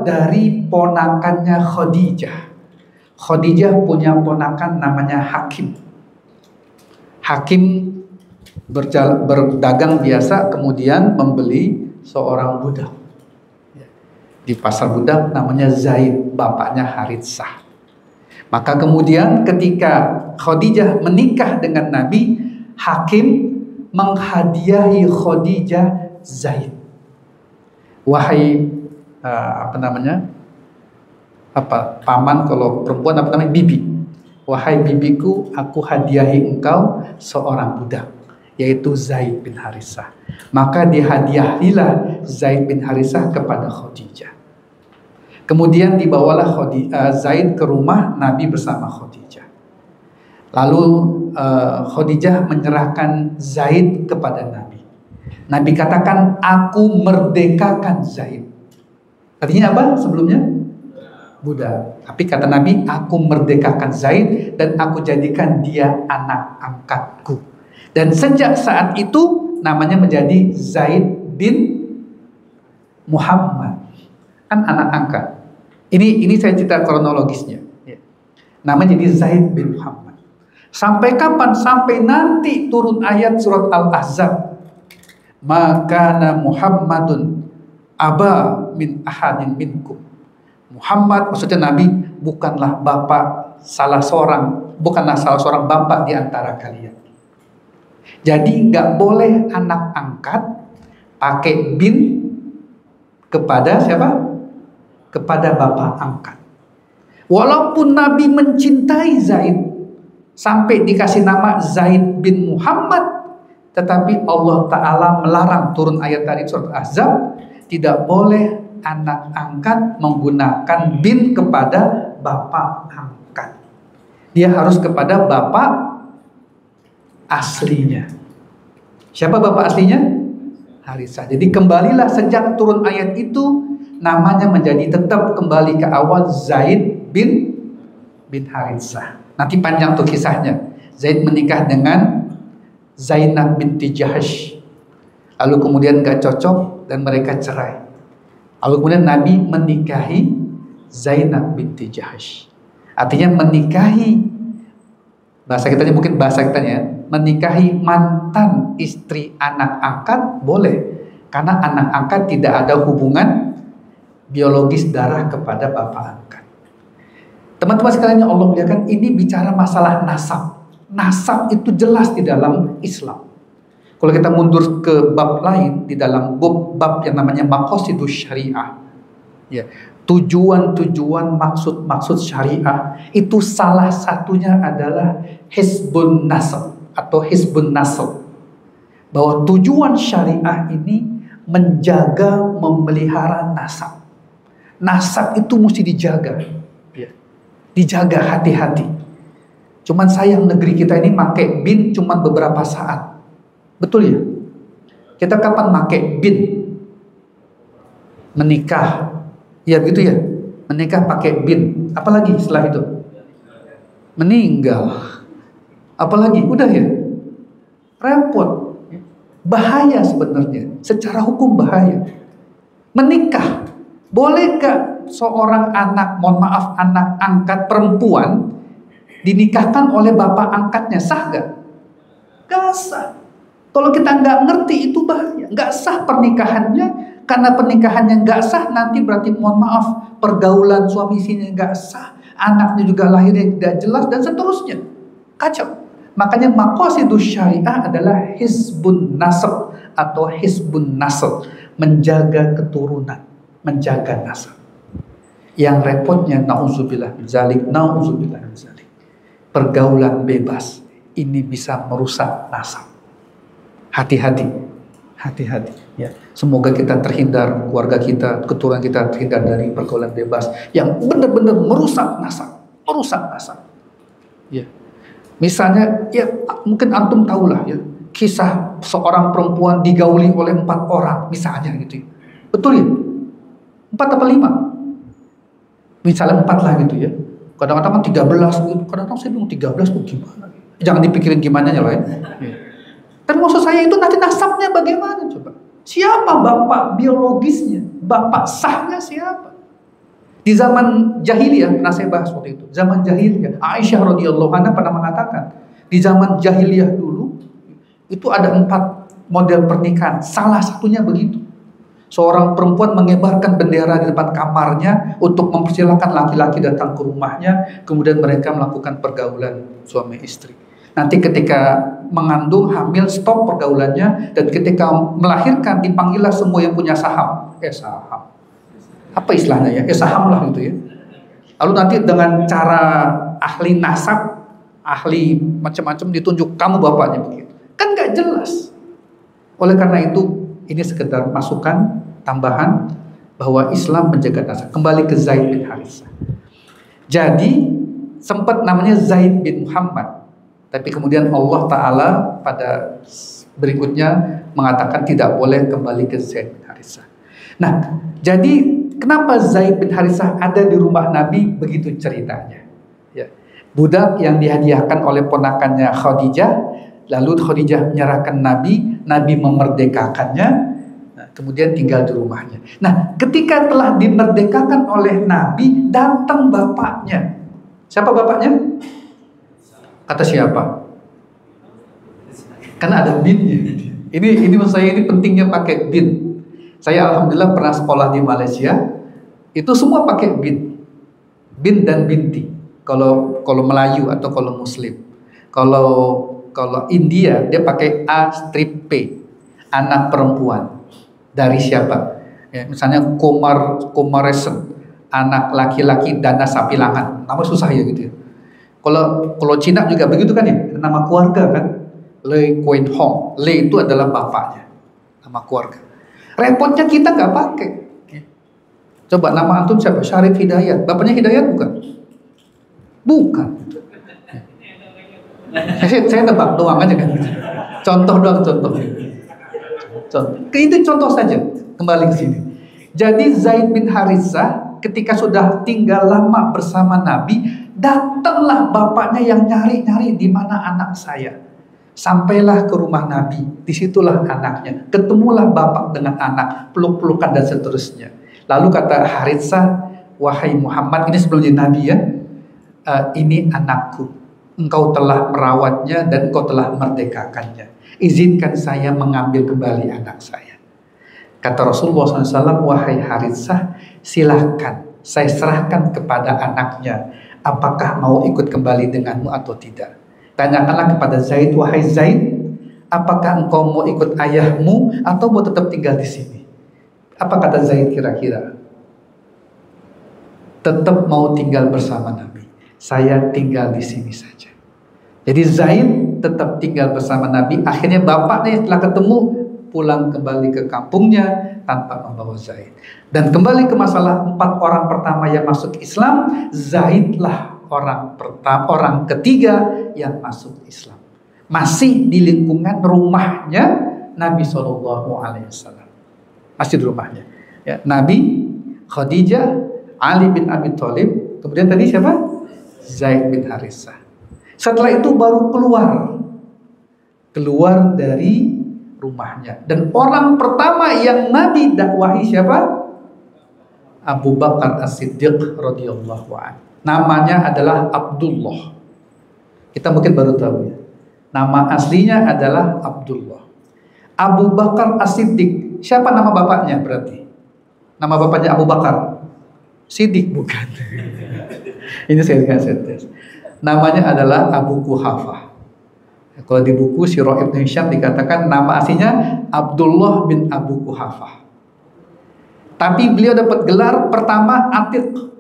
dari ponakannya Khadijah. Khadijah punya ponakan namanya Hakim. Hakim berdagang biasa, kemudian membeli seorang budak di pasar budak namanya Zaid, bapaknya Haritsah. Maka kemudian ketika Khadijah menikah dengan Nabi, Hakim menghadiahi Khadijah Zaid. Wahai paman, kalau perempuan bibi. Wahai bibiku, aku hadiahi engkau seorang budak, yaitu Zaid bin Haritsah. Maka dihadiahilah Zaid bin Haritsah kepada Khadijah. Kemudian dibawalah Zaid ke rumah Nabi bersama Khadijah. Lalu Khadijah menyerahkan Zaid kepada Nabi. Nabi katakan, aku merdekakan Zaid. Artinya apa sebelumnya? budak. Tapi kata Nabi, aku merdekakan Zaid dan aku jadikan dia anak angkatku. Dan sejak saat itu namanya menjadi Zaid bin Muhammad. Kan anak angkat. Ini saya cerita kronologisnya. Namanya jadi Zaid bin Muhammad. Sampai kapan? Sampai nanti turun ayat surat Al-Ahzab. Maka Muhammadun aba min ahadin minkum. Muhammad maksudnya Nabi bukanlah salah seorang bapak di antara kalian. Jadi nggak boleh anak angkat pakai bin kepada siapa? Kepada bapak angkat. Walaupun Nabi mencintai Zaid sampai dikasih nama Zaid bin Muhammad, tetapi Allah Ta'ala melarang, turun ayat tadi surat Ahzab, tidak boleh anak angkat menggunakan bin kepada bapak angkat. Dia harus kepada bapak aslinya. Siapa bapak aslinya? Haritsah. Jadi kembalilah sejak turun ayat itu, namanya menjadi tetap kembali ke awal Zaid bin Haritsah. Nanti panjang tuh kisahnya. Zaid menikah dengan Zainab binti Jahsy. Lalu kemudian gak cocok dan mereka cerai. Lalu kemudian Nabi menikahi Zainab binti Jahsy. Artinya menikahi, bahasa kitanya mungkin menikahi mantan istri anak angkat boleh. Karena anak angkat tidak ada hubungan biologis darah kepada bapak angkat. Teman-teman sekalian yang Allah muliakan, ini bicara masalah nasab. Nasab itu jelas di dalam Islam. Kalau kita mundur ke bab lain, di dalam bab yang namanya maqasidus syariah, ya, tujuan-tujuan maksud syariah, itu salah satunya adalah hizbun nasab atau hizbun nasab. Bahwa tujuan syariah ini menjaga, memelihara nasab. Nasab itu mesti dijaga, ya. Dijaga hati-hati. Cuman sayang negeri kita ini pakai bin cuman beberapa saat. Betul ya? Kita kapan pakai bin? Menikah. Ya begitu ya? Menikah pakai bin. Apalagi setelah itu? Meninggal. Apalagi? Udah ya? Repot. Bahaya sebenarnya. Secara hukum bahaya. Menikah. Boleh gak seorang anak, mohon maaf, anak angkat perempuan dinikahkan oleh bapak angkatnya? Sah gak? Gak sah. Kalau kita nggak ngerti itu bahaya, nggak sah pernikahannya. Karena pernikahannya nggak sah, nanti berarti mohon maaf pergaulan suami istrinya nggak sah, anaknya juga lahirnya tidak jelas dan seterusnya, kacau. Makanya maqasidus syariah adalah hizbun nasab atau hizbun nasab, menjaga keturunan, menjaga nasab. Yang repotnya nauzubillah min zalik, pergaulan bebas ini bisa merusak nasab. Hati-hati ya. Semoga kita terhindar, keluarga kita, keturunan kita terhindar dari pergaulan bebas yang benar-benar merusak nasab. Ya. Misalnya, ya mungkin antum tahulah ya, kisah seorang perempuan digauli oleh 4 orang, misalnya gitu. Ya. Betul ya? 4 apa 5? Misalnya 4 lah gitu ya. Kadang-kadang kan 13 gitu. Kadang-kadang saya bingung 13 tuh gimana? Jangan dipikirin gimana ya. Tapi maksud saya itu nanti nasabnya bagaimana coba? Siapa bapak biologisnya? Bapak sahnya siapa? Di zaman jahiliyah, pernah saya bahas waktu itu. Zaman jahiliyah, Aisyah radhiyallahu anha pernah mengatakan, di zaman jahiliyah dulu itu ada 4 model pernikahan. Salah satunya begitu. Seorang perempuan mengibarkan bendera di depan kamarnya untuk mempersilahkan laki-laki datang ke rumahnya, kemudian mereka melakukan pergaulan suami istri. Nanti ketika mengandung, hamil, stop pergaulannya, dan ketika melahirkan dipanggillah semua yang punya saham. Saham. Apa istilahnya ya? Saham lah gitu ya. Lalu nanti dengan cara ahli nasab, ahli macam-macam ditunjuk, kamu bapaknya begitu. Kan nggak jelas. Oleh karena itu, ini sekedar masukan tambahan bahwa Islam menjaga nasab. Kembali ke Zaid bin Haritsah. Jadi sempat namanya Zaid bin Muhammad. Tapi kemudian Allah Ta'ala pada berikutnya mengatakan tidak boleh kembali ke Zaid bin Haritsah. Nah, jadi Kenapa Zaid bin Harithah ada di rumah Nabi? Begitu ceritanya. Ya. Budak yang dihadiahkan oleh ponakannya Khadijah, lalu Khadijah menyerahkan Nabi, Nabi memerdekakannya, nah, kemudian tinggal di rumahnya. Nah, ketika telah dimerdekakan oleh Nabi, datang bapaknya. Siapa bapaknya? Kata siapa? Karena ada binnya. Ini maksud saya, ini pentingnya pakai bin. Saya alhamdulillah pernah sekolah di Malaysia, itu semua pakai bin dan binti. Kalau Melayu atau kalau Muslim. Kalau India dia pakai A strip P, anak perempuan. Dari siapa? Ya, misalnya Komaresen, anak laki-laki Dana Sapilangan. Nama susah ya gitu ya. Kalau Cina juga begitu kan ya, nama keluarga kan. Le Kuan Hong, Le itu adalah bapaknya, nama keluarga. Repotnya kita nggak pakai. Coba nama antum siapa? Syarif Hidayat. Bapaknya Hidayat bukan? Bukan. Saya tebak doang aja kan. Contoh doang, contoh. Itu contoh saja. Kembali ke sini. Jadi Zaid bin Harithah ketika sudah tinggal lama bersama Nabi, datanglah bapaknya yang nyari-nyari di mana anak saya. Sampailah ke rumah Nabi, disitulah anaknya. Ketemulah bapak dengan anak, peluk-pelukan dan seterusnya. Lalu kata Harithah, wahai Muhammad, ini sebelum jadi Nabi ya, ini anakku. Engkau telah merawatnya dan engkau telah merdekakannya. Izinkan saya mengambil kembali anak saya. Kata Rasulullah SAW, wahai Harithah, silahkan saya serahkan kepada anaknya. Apakah mau ikut kembali denganmu atau tidak? Tanyakanlah kepada Zaid, wahai Zaid, apakah engkau mau ikut ayahmu atau mau tetap tinggal di sini? Apa kata Zaid kira-kira? Tetap mau tinggal bersama Nabi. Saya tinggal di sini saja. Jadi Zaid tetap tinggal bersama Nabi. Akhirnya bapaknya setelah ketemu pulang kembali ke kampungnya tanpa membawa Zaid. Dan kembali ke masalah 4 orang pertama yang masuk Islam, Zaidlah orang ketiga yang masuk Islam. Masih di lingkungan rumahnya Nabi SAW. Masih di rumahnya. Ya, Nabi, Khadijah, Ali bin Abi Thalib, kemudian tadi siapa? Zaid bin Harithah. Setelah itu baru keluar dari rumahnya. Dan orang pertama yang Nabi dakwahi siapa? Abu Bakar As-Siddiq radhiyallahu anhu. Namanya adalah Abdullah. Kita mungkin baru tahu ya. Nama aslinya adalah Abdullah. Abu Bakar As-Siddiq. Siapa nama bapaknya berarti? Nama bapaknya Abu Bakar Siddiq bukan. Ini saya tes. Namanya adalah Abu Quhafah. Kalau di buku Sirah Ibn Hisham dikatakan nama aslinya Abdullah bin Abu Quhafah. Tapi beliau dapat gelar pertama Atiq.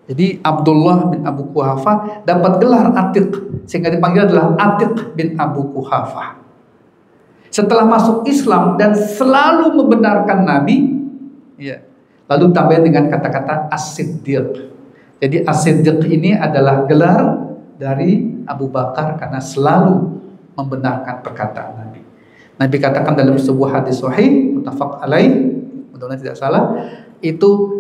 Jadi Abdullah bin Abu Quhafah dapat gelar Atiq, sehingga dipanggil adalah Atiq bin Abu Quhafah. Setelah masuk Islam dan selalu membenarkan Nabi, ya, lalu tambahin dengan kata-kata As-Siddiq. Jadi As-Siddiq ini adalah gelar dari Abu Bakar karena selalu membenarkan perkataan Nabi. Nabi katakan dalam sebuah hadis sahih muttafaq alaih, mudah-mudahan tidak salah, itu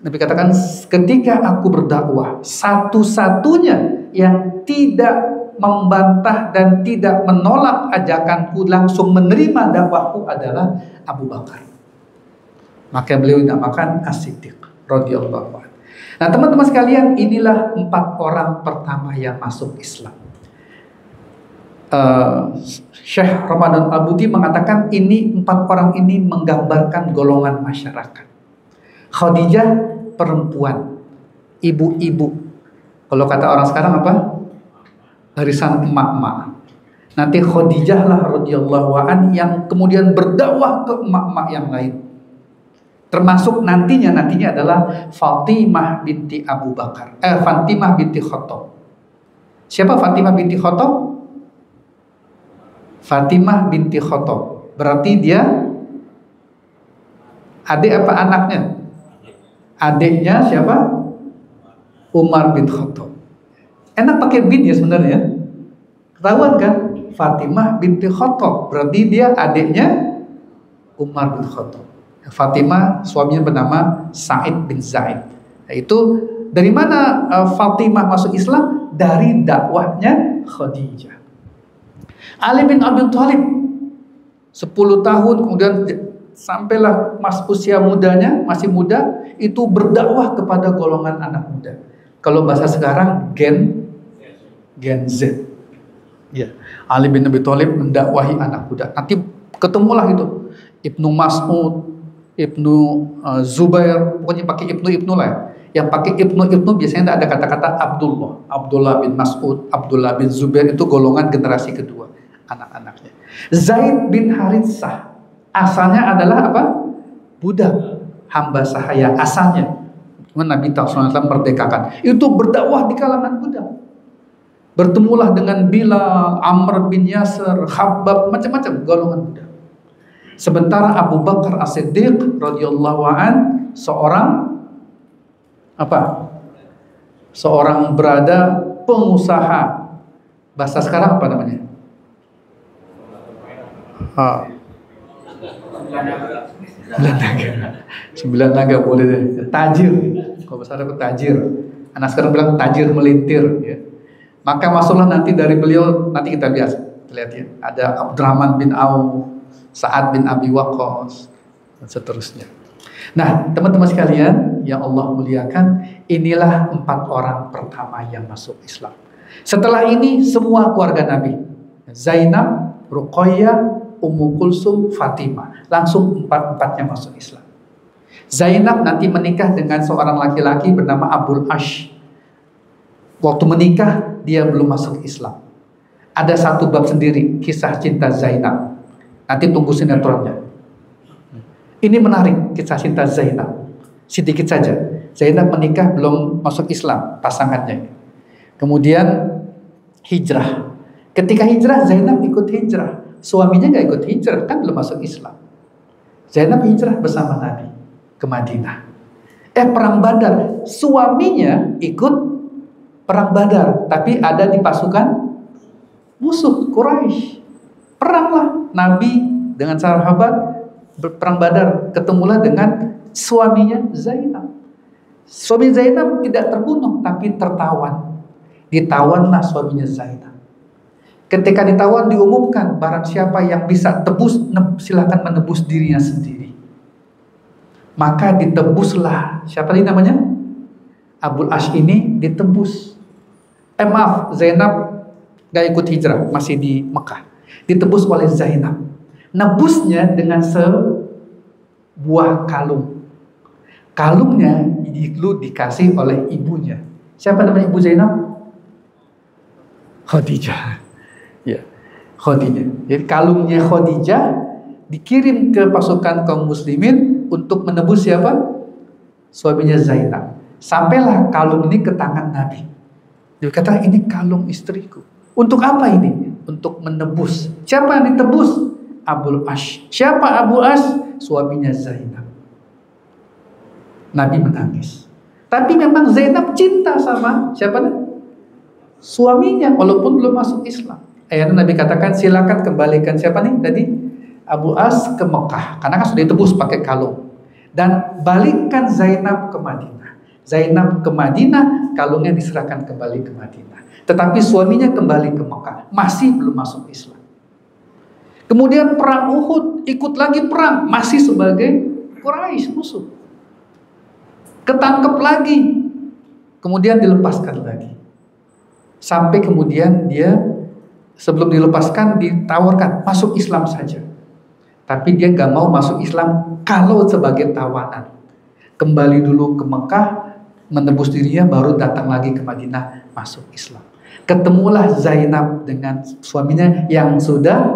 Nabi katakan, ketika aku berdakwah, satu-satunya yang tidak membantah dan tidak menolak ajakanku, langsung menerima dakwahku adalah Abu Bakar. Maka beliau dinamakan As-Siddiq radhiyallahu anhu. Nah, teman-teman sekalian, inilah 4 orang pertama yang masuk Islam. Syekh Ramadan Al-Buti mengatakan ini 4 orang ini menggambarkan golongan masyarakat. Khadijah perempuan, ibu-ibu. Kalau kata orang sekarang apa? Harisan emak-emak. Nanti Khadijah lah radhiyallahu anha yang kemudian berdakwah ke emak-emak yang lain. Termasuk nantinya adalah Fatimah binti Abu Bakar. Fatimah binti Khattab. Siapa Fatimah binti Khattab? Fatimah binti Khattab. Berarti dia adik apa anaknya? Adiknya siapa? Umar bin Khattab. Enak pakai bin ya sebenarnya. Ketahuan kan? Fatimah binti Khattab. Berarti dia adiknya Umar bin Khattab. Fatimah suaminya bernama Sa'id bin Zaid. Yaitu dari mana Fatimah masuk Islam? Dari dakwahnya Khadijah. Ali bin Abi Thalib 10 tahun kemudian sampailah usia mudanya, masih muda, itu berdakwah kepada golongan anak muda. Kalau bahasa sekarang Gen Z. Ya, Ali bin Abi Thalib mendakwahi anak muda. Nanti ketemulah itu Ibnu Mas'ud, Ibnu Zubair, pokoknya pakai Ibnu lah ya. Yang pakai Ibnu biasanya ada kata-kata Abdullah bin Mas'ud, Abdullah bin Zubair, itu golongan generasi kedua anak-anaknya. Zaid bin Haritsah asalnya adalah apa? Budak, hamba sahaya asalnya. Nabi SAW merdekakan. Itu berdakwah di kalangan budak. Bertemulah dengan Bilal, Amr bin Yasir, Khabbab, macam-macam golongan budak. Sementara Abu Bakar As-Siddiq radhiyallahu an seorang apa? Seorang berada pengusaha. Bahasa sekarang apa namanya? Sembilan naga boleh deh. Tajir. Kalau bahasa Arab tajir. Anak sekarang bilang tajir melintir. Ya. Maka masuklah nanti dari beliau, nanti kita lihat ya. Ada Abdurrahman bin Auf, Sa'ad bin Abi Waqqas, dan seterusnya. Nah, teman-teman sekalian yang Allah muliakan, inilah 4 orang pertama yang masuk Islam. Setelah ini semua keluarga Nabi, Zainab, Ruqayyah, Ummu Kulsum, Fatimah, langsung 4-4-nya masuk Islam. Zainab nanti menikah dengan seorang laki-laki bernama Abul Ash. Waktu menikah dia belum masuk Islam. Ada satu bab sendiri, kisah cinta Zainab. Nanti tunggu sinetronnya. Ini menarik, kisah cinta Zainab. Sedikit saja. Zainab menikah belum masuk Islam, pasangannya. Kemudian hijrah. Ketika hijrah, Zainab ikut hijrah. Suaminya nggak ikut hijrah, kan belum masuk Islam. Zainab hijrah bersama Nabi ke Madinah. Perang Badar, suaminya ikut perang Badar, tapi ada di pasukan musuh Quraisy. Peranglah Nabi dengan sahabat berperang Badar, ketemulah dengan suaminya Zainab. Suami Zainab tidak terbunuh, tapi tertawan. Ditawanlah suaminya Zainab. Ketika ditawan diumumkan, barang siapa yang bisa tebus, silakan menebus dirinya sendiri. Maka ditebuslah, siapa ini namanya? Abul Ash ini ditebus. Maaf, Zainab gak ikut hijrah, masih di Mekah. Ditebus oleh Zainab. Nebusnya dengan sebuah kalung. Kalungnya dulu dikasih oleh ibunya. Siapa namanya ibu Zainab? Khadijah. Ya, Khadijah. Jadi kalungnya Khadijah dikirim ke pasukan kaum muslimin untuk menebus siapa? Suaminya Zainab. Sampailah kalung ini ke tangan Nabi. Dia kata, ini kalung istriku. Untuk apa ini? Untuk menebus. Siapa yang ditebus? Abul Ash. Siapa Abul Ash? Suaminya Zainab. Nabi menangis. Tapi memang Zainab cinta sama siapa? Suaminya, walaupun belum masuk Islam. Akhirnya Nabi katakan, silakan kembalikan siapa nih tadi? Abu As ke Mekah, karena kan sudah ditebus pakai kalung. Dan balikkan Zainab ke Madinah. Zainab ke Madinah, kalungnya diserahkan kembali ke Madinah. Tetapi suaminya kembali ke Mekah, masih belum masuk Islam. Kemudian perang Uhud, ikut lagi perang, masih sebagai Quraisy musuh. Ketangkep lagi, kemudian dilepaskan lagi. Sampai kemudian dia sebelum dilepaskan ditawarkan masuk Islam saja. Tapi dia gak mau masuk Islam kalau sebagai tawanan. Kembali dulu ke Mekah, menebus dirinya, baru datang lagi ke Madinah, masuk Islam. Ketemulah Zainab dengan suaminya yang sudah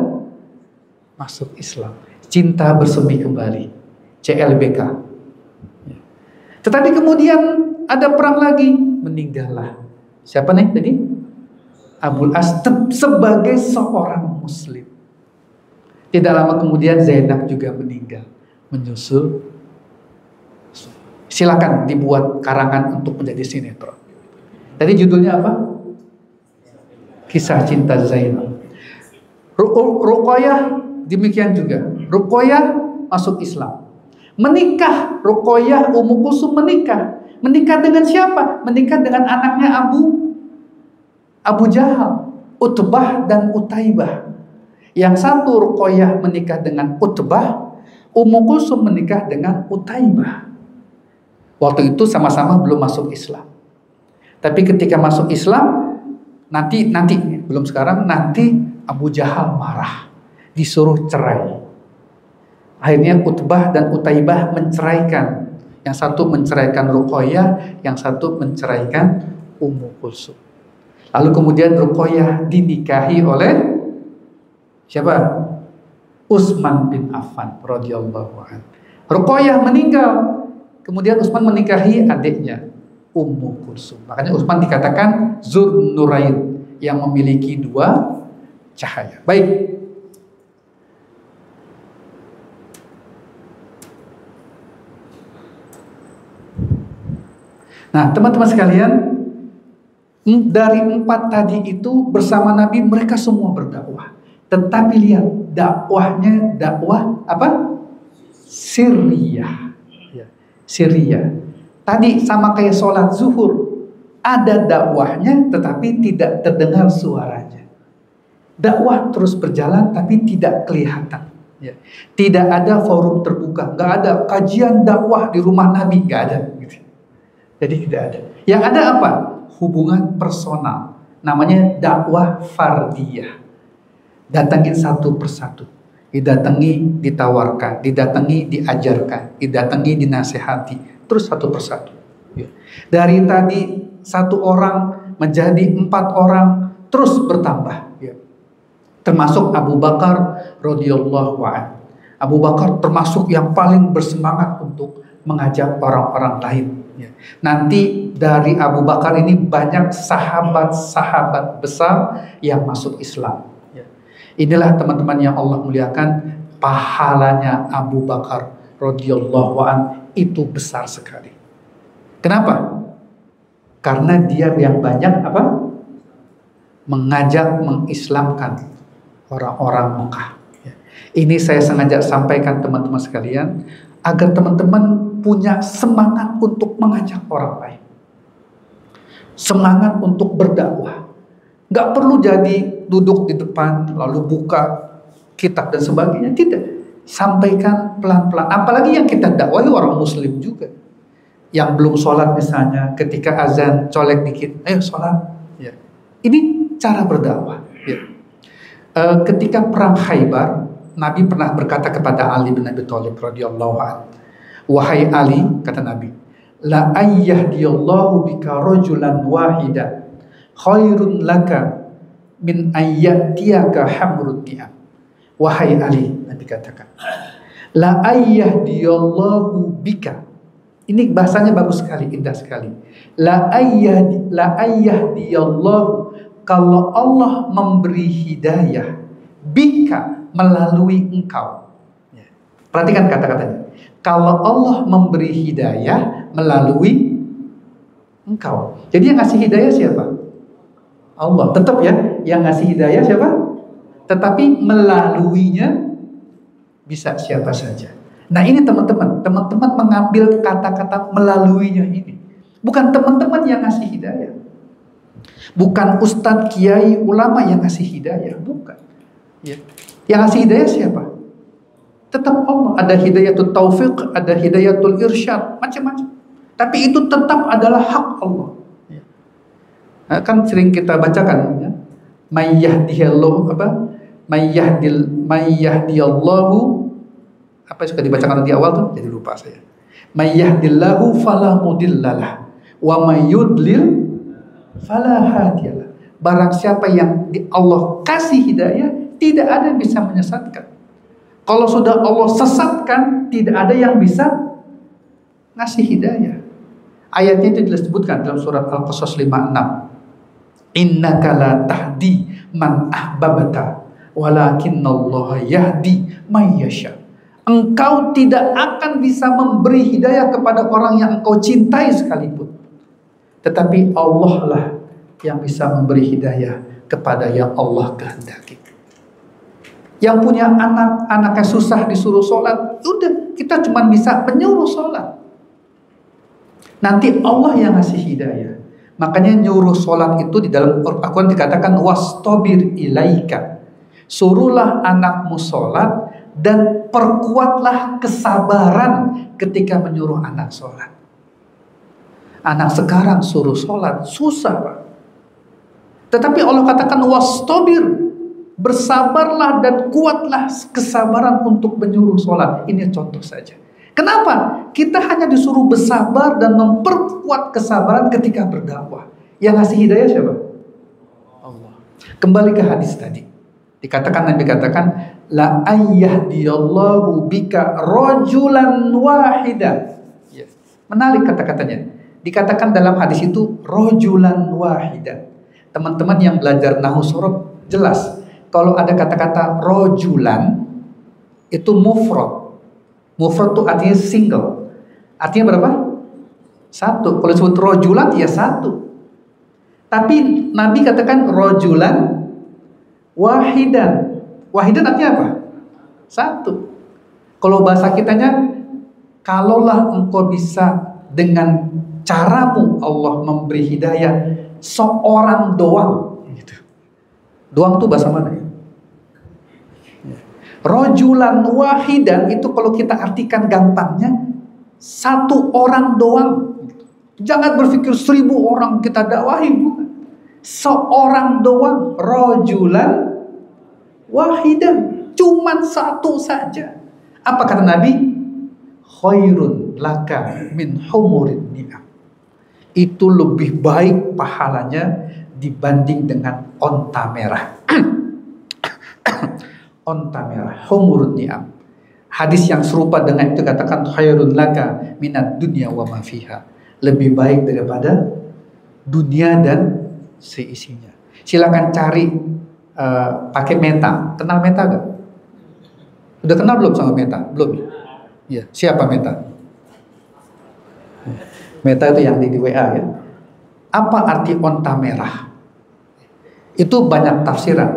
masuk Islam. Cinta bersemi kembali. CLBK. Tetapi kemudian ada perang lagi, meninggallah. Siapa nih tadi? Abul As sebagai seorang muslim. Tidak lama kemudian Zainab juga meninggal, menyusul. Silakan dibuat karangan untuk menjadi sinetron. Tadi judulnya apa? Kisah cinta Zainab. Ruqayyah demikian juga. Ruqayyah masuk Islam. Menikah, Ruqayyah Ummu Kulsum menikah. Menikah dengan siapa? Menikah dengan anaknya Abu Jahal, Utbah dan Utaibah. Yang satu Ruqayyah menikah dengan Utbah, Ummu Kulsum menikah dengan Utaibah. Waktu itu sama-sama belum masuk Islam. Tapi ketika masuk Islam, nanti belum sekarang, nanti Abu Jahal marah, disuruh cerai. Akhirnya Utbah dan Utaibah menceraikan. Yang satu menceraikan Ruqayyah, yang satu menceraikan Ummu Kulsum. Lalu kemudian Ruqayyah dinikahi oleh siapa? Utsman bin Affan radhiyallahu anhu. Ruqayyah meninggal. Kemudian Utsman menikahi adiknya Ummu Kulsum. Makanya Utsman dikatakan Zunnurain, yang memiliki dua cahaya. Baik. Nah, teman-teman sekalian, dari 4 tadi itu bersama Nabi mereka semua berdakwah. Tetapi lihat dakwahnya, dakwah apa? Sirriyah. Sirriyah. Tadi sama kayak sholat zuhur, ada dakwahnya tetapi tidak terdengar suaranya. Dakwah terus berjalan tapi tidak kelihatan. Tidak ada forum terbuka, nggak ada kajian dakwah di rumah Nabi, nggak ada. Jadi tidak ada. Yang ada apa? Hubungan personal. Namanya dakwah fardiyah. Datangin satu persatu. Didatangi, ditawarkan. Didatangi, diajarkan. Didatangi, dinasehati. Terus satu persatu. Dari tadi 1 orang menjadi 4 orang. Terus bertambah. Termasuk Abu Bakar radhiyallahu anhu. Abu Bakar termasuk yang paling bersemangat untuk mengajak orang-orang lain. Nanti dari Abu Bakar ini banyak sahabat-sahabat besar yang masuk Islam. Inilah teman-teman yang Allah muliakan, pahalanya Abu Bakar radhiyallahu an itu besar sekali. Kenapa? Karena dia yang banyak apa? Mengajak mengislamkan orang-orang Mekah. Ini saya sengaja sampaikan teman-teman sekalian agar teman-teman punya semangat untuk mengajak orang lain, semangat untuk berdakwah. Gak perlu jadi duduk di depan lalu buka kitab dan sebagainya, tidak. Sampaikan pelan-pelan. Apalagi yang kita dakwahi orang muslim juga, yang belum sholat misalnya, ketika azan colek dikit, ayo sholat. Ini cara berdakwah. Ketika perang Khaybar, Nabi pernah berkata kepada Ali bin Abi Thalib radhiyallahu anhu, wahai Ali, kata Nabi, la ayyahdiyallahu bika rajulan wahida khairun laka min ayyatiyaka hamrud di'am. Wahai Ali, Nabi katakan, la ayyahdiyallahu bika. Ini bahasanya bagus sekali, indah sekali. La ayyahdiyallahu, kalau Allah memberi hidayah, bika, melalui engkau. Perhatikan kata-katanya. Kalau Allah memberi hidayah melalui engkau. Jadi yang ngasih hidayah siapa? Allah. Tetap ya, yang ngasih hidayah siapa? Tetapi melaluinya bisa siapa saja. Nah ini teman-teman mengambil kata-kata melaluinya ini. Bukan teman-teman yang ngasih hidayah. Bukan ustadz, kiai, ulama yang ngasih hidayah. Bukan. Yang ngasih hidayah siapa? Tetap Allah. Ada hidayatul taufiq, ada hidayatul irsyad, macam-macam. Tapi itu tetap adalah hak Allah. Kan sering kita bacakan ya. May yahdihillahu apa? May yahdiyallahu, apa yang suka dibacakan di awal tuh? Jadi lupa saya. May yahdillahu fala mudhillalah wa may yudlil fala hadiyalah. Barang siapa yang Allah kasih hidayah, tidak ada yang bisa menyesatkan. Kalau sudah Allah sesatkan, tidak ada yang bisa ngasih hidayah. Ayatnya itu disebutkan dalam surat Al-Qasas 56. Innaka la tahdi man ahbabta walakinallaha yahdi may yasha. Engkau tidak akan bisa memberi hidayah kepada orang yang engkau cintai sekalipun. Tetapi Allah lah yang bisa memberi hidayah kepada yang Allah kehendaki. Yang punya anak, anaknya susah disuruh sholat, udah kita cuma bisa menyuruh sholat. Nanti Allah yang ngasih hidayah. Makanya nyuruh sholat itu di dalam Al-Quran dikatakan wastabir ilaika. Suruhlah anakmu sholat dan perkuatlah kesabaran ketika menyuruh anak sholat. Anak sekarang suruh sholat susah, Pak. Tetapi Allah katakan wastabir, bersabarlah dan kuatlah kesabaran untuk menyuruh sholat. Ini contoh saja. Kenapa? Kita hanya disuruh bersabar dan memperkuat kesabaran ketika berdakwah. Yang ngasih hidayah siapa? Allah. Kembali ke hadis tadi. Nabi katakan, la ayyahdiyallahu bika rajulan wahida. Ya. Menarik kata-katanya. Dikatakan dalam hadis itu rajulan wahida. Teman-teman yang belajar nahwu shorof jelas. Kalau ada kata-kata rajulan itu mufrad. Mufrad itu artinya single. Artinya berapa? Satu. Kalau disebut rojulan ya satu. Tapi Nabi katakan rojulan wahidan. Wahidan artinya apa? Satu. Kalau bahasa kitanya, kalaulah engkau bisa dengan caramu Allah memberi hidayah seorang doang. Gitu. Doang tuh bahasa mana ya? Rojulan wahidan itu kalau kita artikan gampangnya satu orang doang. Jangan berpikir 1000 orang kita dakwahi, bukan. Seorang doang, rojulan wahidan, cuman satu saja. Apa kata Nabi? Khairun laka min humurin ni'am. Itu lebih baik pahalanya dibanding dengan onta merah. Onta merah, humurun ni'am. Hadis yang serupa dengan itu katakan khairun laka minad dunya wa ma fiha. Lebih baik daripada dunia dan seisinya. Silakan cari pakai Meta. Kenal Meta gak? Udah kenal belum sama Meta? Belum. Ya, siapa Meta? Meta itu yang di WA ya. Apa arti onta merah? Itu banyak tafsiran,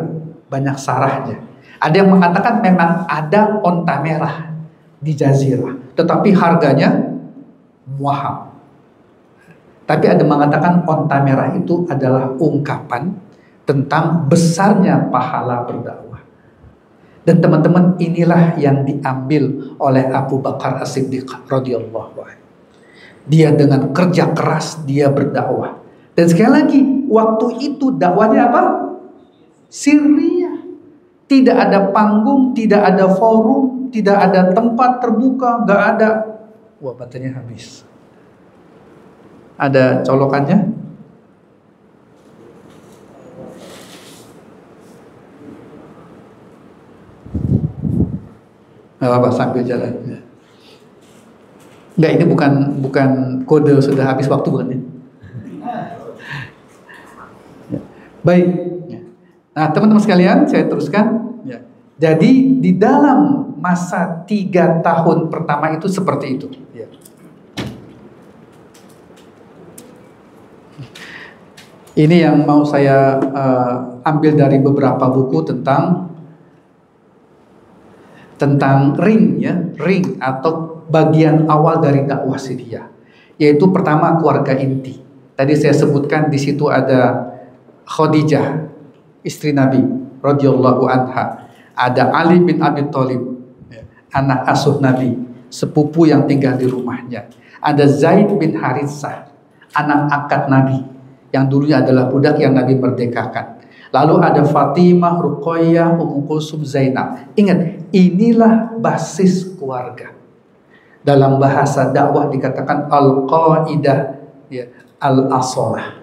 banyak sarahnya. Ada yang mengatakan memang ada onta merah di jazirah, tetapi harganya mahal. Tapi ada yang mengatakan onta merah itu adalah ungkapan tentang besarnya pahala berdakwah. Dan teman-teman, inilah yang diambil oleh Abu Bakar As-Siddiq radhiyallahu anhu. Dia dengan kerja keras dia berdakwah. Dan sekali lagi, waktu itu dakwahnya apa? Sirriyah. Tidak ada panggung, tidak ada forum, tidak ada tempat terbuka, nggak ada. Wah, baterainya habis. Ada colokannya? Nggak apa-apa, sambil jalan. Nggak, ini bukan kode sudah habis waktu, bukan ya? Baik. Nah, teman-teman sekalian, saya teruskan. Ya. Jadi di dalam masa 3 tahun pertama itu seperti itu. Ya. Ini yang mau saya ambil dari beberapa buku tentang ring, ya, ring atau bagian awal dari dakwah Sirriyah. Yaitu pertama keluarga inti. Tadi saya sebutkan di situ ada Khadijah, istri Nabi radhiyallahu anha, ada Ali bin Abi Thalib, anak asuh Nabi, sepupu yang tinggal di rumahnya, ada Zaid bin Haritsah, anak angkat Nabi yang dulunya adalah budak yang Nabi merdekakan, lalu ada Fatimah, Ruqayyah, Ummu Kulsum, Zainab. Ingat, inilah basis keluarga. Dalam bahasa dakwah dikatakan al-qaidah, ya, al-asalah,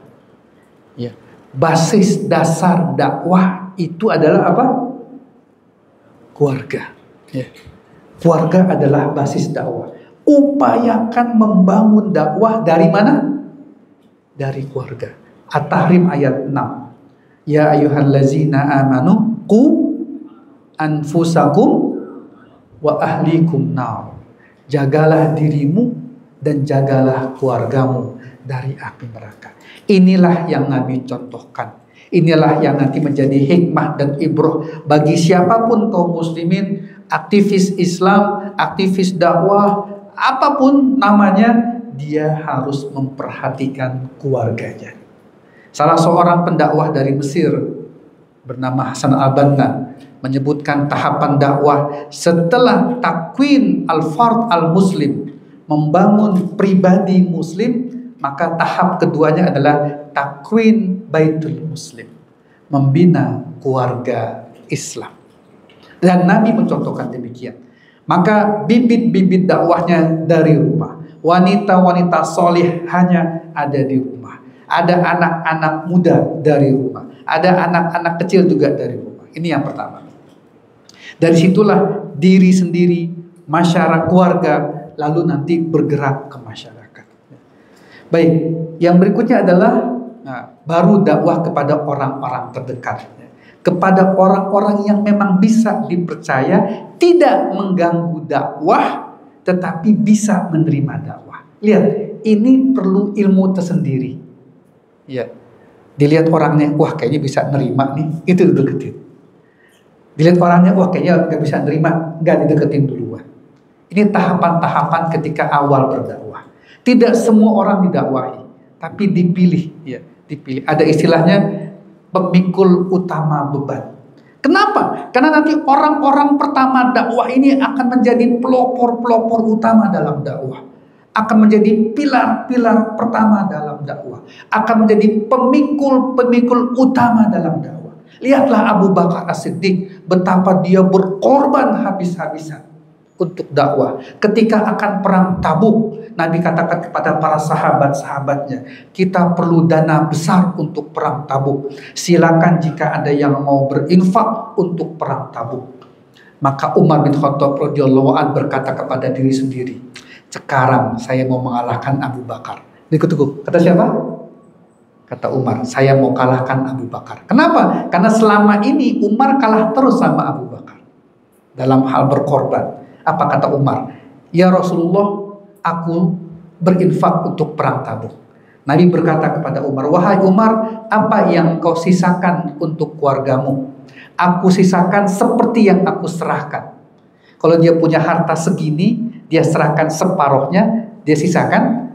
ya. Basis dasar dakwah itu adalah apa? Keluarga. Ya. Keluarga adalah basis dakwah. Upayakan membangun dakwah dari mana? Dari keluarga. At-Tahrim ayat 6. Ya ayyuhallazina amanu qu anfusakum wa ahlikum nar. Jagalah dirimu dan jagalah keluargamu dari api neraka. Inilah yang Nabi contohkan. Inilah yang nanti menjadi hikmah dan ibrah bagi siapapun kaum muslimin, aktivis Islam, aktivis dakwah, apapun namanya, dia harus memperhatikan keluarganya. Salah seorang pendakwah dari Mesir bernama Hasan al-Banna menyebutkan tahapan dakwah setelah takwin al-fard al-muslim, membangun pribadi muslim, maka tahap keduanya adalah takwin baitul muslim, membina keluarga Islam. Dan Nabi mencontohkan demikian. Maka bibit-bibit dakwahnya dari rumah. Wanita-wanita solih hanya ada di rumah. Ada anak-anak muda dari rumah. Ada anak-anak kecil juga dari rumah. Ini yang pertama. Dari situlah diri sendiri, masyarakat, keluarga, lalu nanti bergerak ke masyarakat. Baik, yang berikutnya adalah baru dakwah kepada orang-orang terdekat, kepada orang-orang yang memang bisa dipercaya, tidak mengganggu dakwah, tetapi bisa menerima dakwah. Lihat, ini perlu ilmu tersendiri. Ya, dilihat orangnya, wah kayaknya bisa nerima nih, itu dideketin. Dilihat orangnya, wah kayaknya nggak bisa nerima, nggak dideketin duluan. Ini tahapan-tahapan ketika awal berdakwah. Tidak semua orang didakwahi, tapi dipilih. Ya, dipilih. Ada istilahnya pemikul utama beban. Kenapa? Karena nanti orang-orang pertama dakwah ini akan menjadi pelopor-pelopor utama dalam dakwah. Akan menjadi pilar-pilar pertama dalam dakwah. Akan menjadi pemikul-pemikul utama dalam dakwah. Lihatlah Abu Bakar As-Siddiq, betapa dia berkorban habis-habisan untuk dakwah. Ketika akan perang Tabuk, Nabi katakan kepada para sahabat-sahabatnya, kita perlu dana besar untuk perang Tabuk. Silakan jika ada yang mau berinfak untuk perang Tabuk. Maka Umar bin Khattab radhiyallahu anhu berkata kepada diri sendiri, sekarang saya mau mengalahkan Abu Bakar. Dikutuk. Kata siapa? Kata Umar, saya mau kalahkan Abu Bakar. Kenapa? Karena selama ini Umar kalah terus sama Abu Bakar dalam hal berkorban. Apa kata Umar? Ya Rasulullah, aku berinfak untuk perang Tabuk. Nabi berkata kepada Umar, wahai Umar, apa yang kau sisakan untuk keluargamu? Aku sisakan seperti yang aku serahkan. Kalau dia punya harta segini, dia serahkan separuhnya, dia sisakan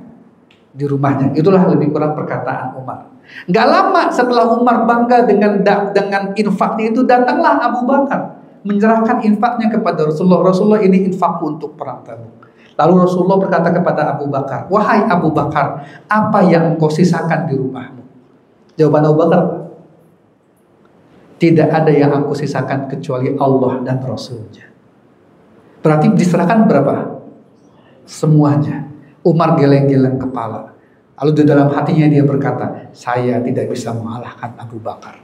di rumahnya. Itulah lebih kurang perkataan Umar. Gak lama setelah Umar bangga dengan infaknya itu, datanglah Abu Bakar menyerahkan infaknya kepada Rasulullah. Rasulullah, ini infakku untuk perang Tabuk. Lalu Rasulullah berkata kepada Abu Bakar, wahai Abu Bakar, apa yang kau sisakan di rumahmu? Jawaban Abu Bakar, tidak ada yang aku sisakan kecuali Allah dan Rasulnya. Berarti diserahkan berapa? Semuanya. Umar geleng-geleng kepala. Lalu di dalam hatinya dia berkata, saya tidak bisa mengalahkan Abu Bakar.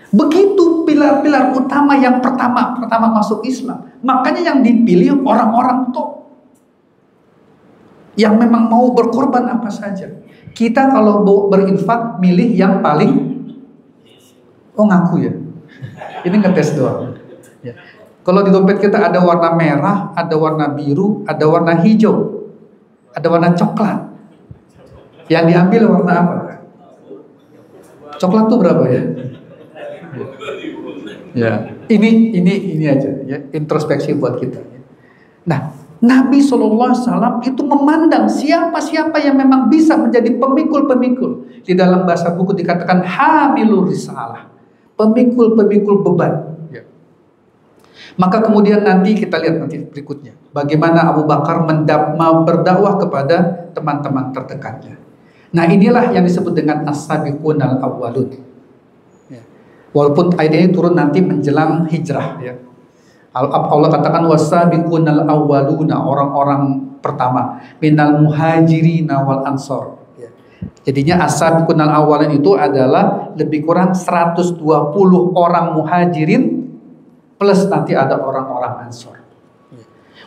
Begitu pilar-pilar utama yang pertama masuk Islam. Makanya yang dipilih orang-orang top, yang memang mau berkorban apa saja. Kita kalau mau berinfak, milih yang paling, ngaku ya, ini ngetes doang ya. Kalau di dompet kita ada warna merah, ada warna biru, ada warna hijau, ada warna coklat. Yang diambil warna apa? Coklat tuh berapa ya? Ya, ini aja ya, introspeksi buat kita. Nah, Nabi SAW itu memandang siapa-siapa yang memang bisa menjadi pemikul-pemikul. Di dalam bahasa buku dikatakan hamilur risalah, pemikul-pemikul beban. Ya. Maka kemudian nanti kita lihat nanti berikutnya, bagaimana Abu Bakar berdakwah kepada teman-teman terdekatnya. Nah, inilah yang disebut dengan as-sabiqun al-awwalun. Walaupun ayat ini turun nanti menjelang hijrah ya. Allah katakan wasabiqunal awwaluna, orang-orang pertama, minal muhajirina wal ansor ya. Jadinya as-sabiqunal awwalin itu adalah lebih kurang 120 orang muhajirin plus nanti ada orang-orang ansor.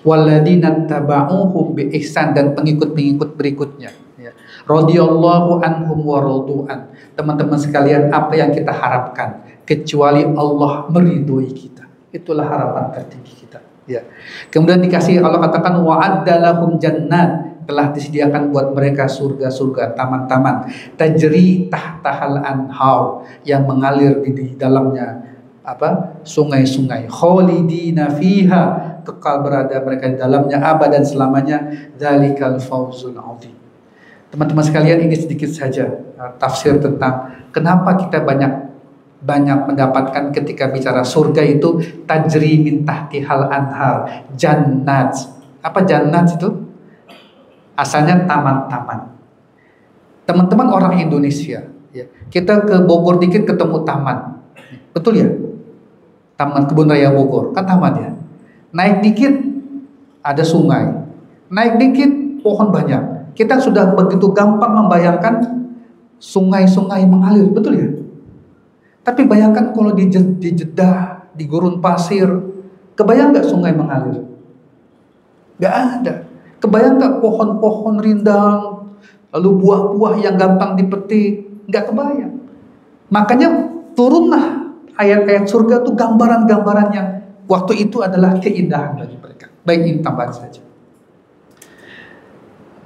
Walladzina taba'uhum bi ihsan, dan pengikut-pengikut berikutnya ya. Radhiyallahu anhum wa radu'an. Teman-teman sekalian, apa yang kita harapkan kecuali Allah meridhoi kita? Itulah harapan tertinggi kita ya. Kemudian dikasih, Allah katakan wa'adda lahum jannat telah disediakan buat mereka surga-surga, taman-taman, tajri tahtahal anhar, yang mengalir di dalamnya sungai-sungai, khalidina fiha, kekal berada mereka di dalamnya abadan selamanya, dzalikal fawzul azim. Teman-teman sekalian, ini sedikit saja tafsir tentang kenapa kita banyak mendapatkan ketika bicara surga itu tajri min tahtihal anhar, jannat. Apa jannat itu? Asalnya taman-taman. Teman-teman orang Indonesia, ya, kita ke Bogor dikit ketemu taman, betul ya? Taman Kebun Raya Bogor, kan taman ya. Naik dikit ada sungai, naik dikit pohon banyak. Kita sudah begitu gampang membayangkan sungai-sungai mengalir, betul ya? Tapi bayangkan kalau di Jeddah, di gurun pasir, kebayang nggak sungai mengalir? Nggak ada. Kebayang nggak pohon-pohon rindang, lalu buah-buah yang gampang dipetik? Nggak kebayang. Makanya turunlah ayat-ayat surga itu gambaran-gambaran yang waktu itu adalah keindahan bagi mereka. Baik, ini tambahan saja.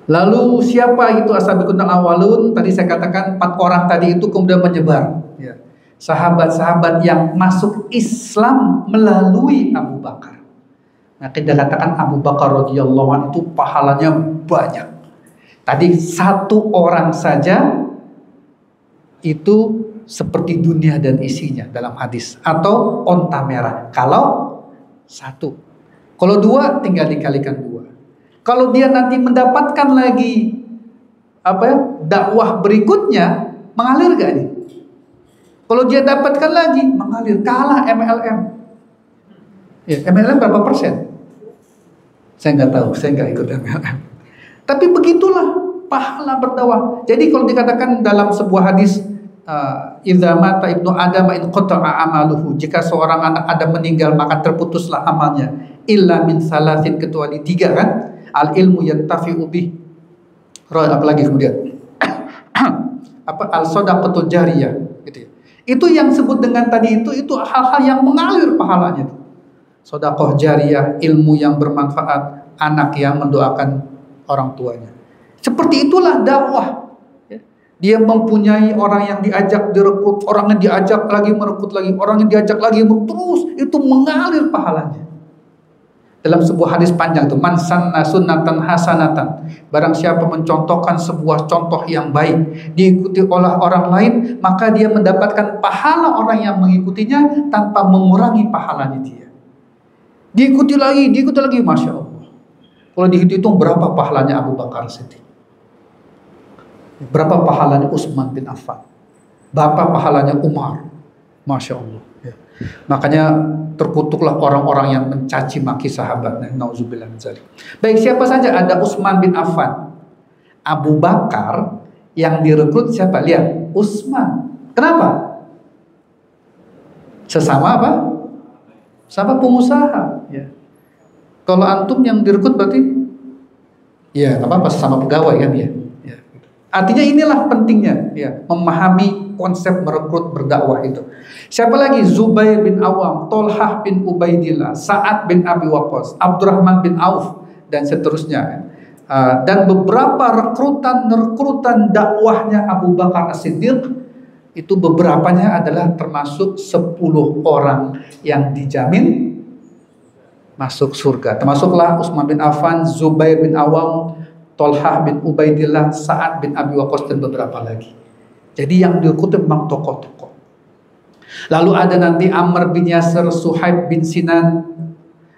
Lalu siapa itu as-sabiqun al-awwalun? Tadi saya katakan 4 orang tadi itu kemudian menyebar. Ya. Sahabat-sahabat yang masuk Islam melalui Abu Bakar. Nah, kita katakan Abu Bakar radhiyallahu anhu itu pahalanya banyak. Tadi 1 orang saja itu seperti dunia dan isinya dalam hadis, atau onta merah. Kalau 1, kalau 2 tinggal dikalikan 2. Kalau dia nanti mendapatkan lagi dakwah berikutnya, mengalir gak nih? Kalau dia dapatkan lagi, mengalir. Kalah MLM. Ya, MLM berapa persen? Saya nggak tahu, saya nggak ikut MLM. Tapi begitulah pahala berdakwah. Jadi kalau dikatakan dalam sebuah hadis, idza mata ibnu adam in qata'a amaluhu, jika seorang anak Adam meninggal maka terputuslah amalnya, illa min salasin, kecuali 3 kan, al ilmu yantafi'u bih, apalagi kemudian al shadaqatul jariyah gitu ya. Itu yang sebut dengan tadi itu hal-hal yang mengalir pahalanya. Sedekah jariyah, ilmu yang bermanfaat, anak yang mendoakan orang tuanya. Seperti itulah dakwah. Dia mempunyai orang yang diajak direkrut, orang yang diajak lagi merekrut lagi, orang yang diajak lagi terus itu mengalir pahalanya. Dalam sebuah hadis panjang itu, man sanna sunnatan hasanatan, barang siapa mencontohkan sebuah contoh yang baik diikuti oleh orang lain, maka dia mendapatkan pahala orang yang mengikutinya tanpa mengurangi pahalanya dia. Diikuti lagi, Masya Allah. Kalau dihitung berapa pahalanya Abu Bakar Siddiq, berapa pahalanya Utsman bin Affan, berapa pahalanya Umar, Masya Allah. Makanya terkutuklah orang-orang yang mencaci maki sahabatnya. Nauzubillah min dzalik. Baik, siapa saja? Ada Utsman bin Affan. Abu Bakar yang direkrut siapa? Lihat, Utsman. Kenapa? Sesama apa? Sama pengusaha. Ya. Kalau antum yang direkrut berarti ya apa-apa, sesama pegawai kan ya. Ya. Artinya inilah pentingnya ya, memahami konsep merekrut berdakwah itu. Siapa lagi? Zubair bin Awam, Tolhah bin Ubaidillah, Sa'ad bin Abi Waqqas, Abdurrahman bin Auf, dan seterusnya. Dan beberapa rekrutan dakwahnya Abu Bakar As-Siddiq itu beberapanya adalah termasuk 10 orang yang dijamin masuk surga. Termasuklah Utsman bin Affan, Zubair bin Awam, Tolhah bin Ubaidillah, Sa'ad bin Abi Waqqas, dan beberapa lagi. Jadi yang diikuti memang tokoh-tokoh. Lalu ada nanti Amr bin Yasir, Suhaib bin Sinan,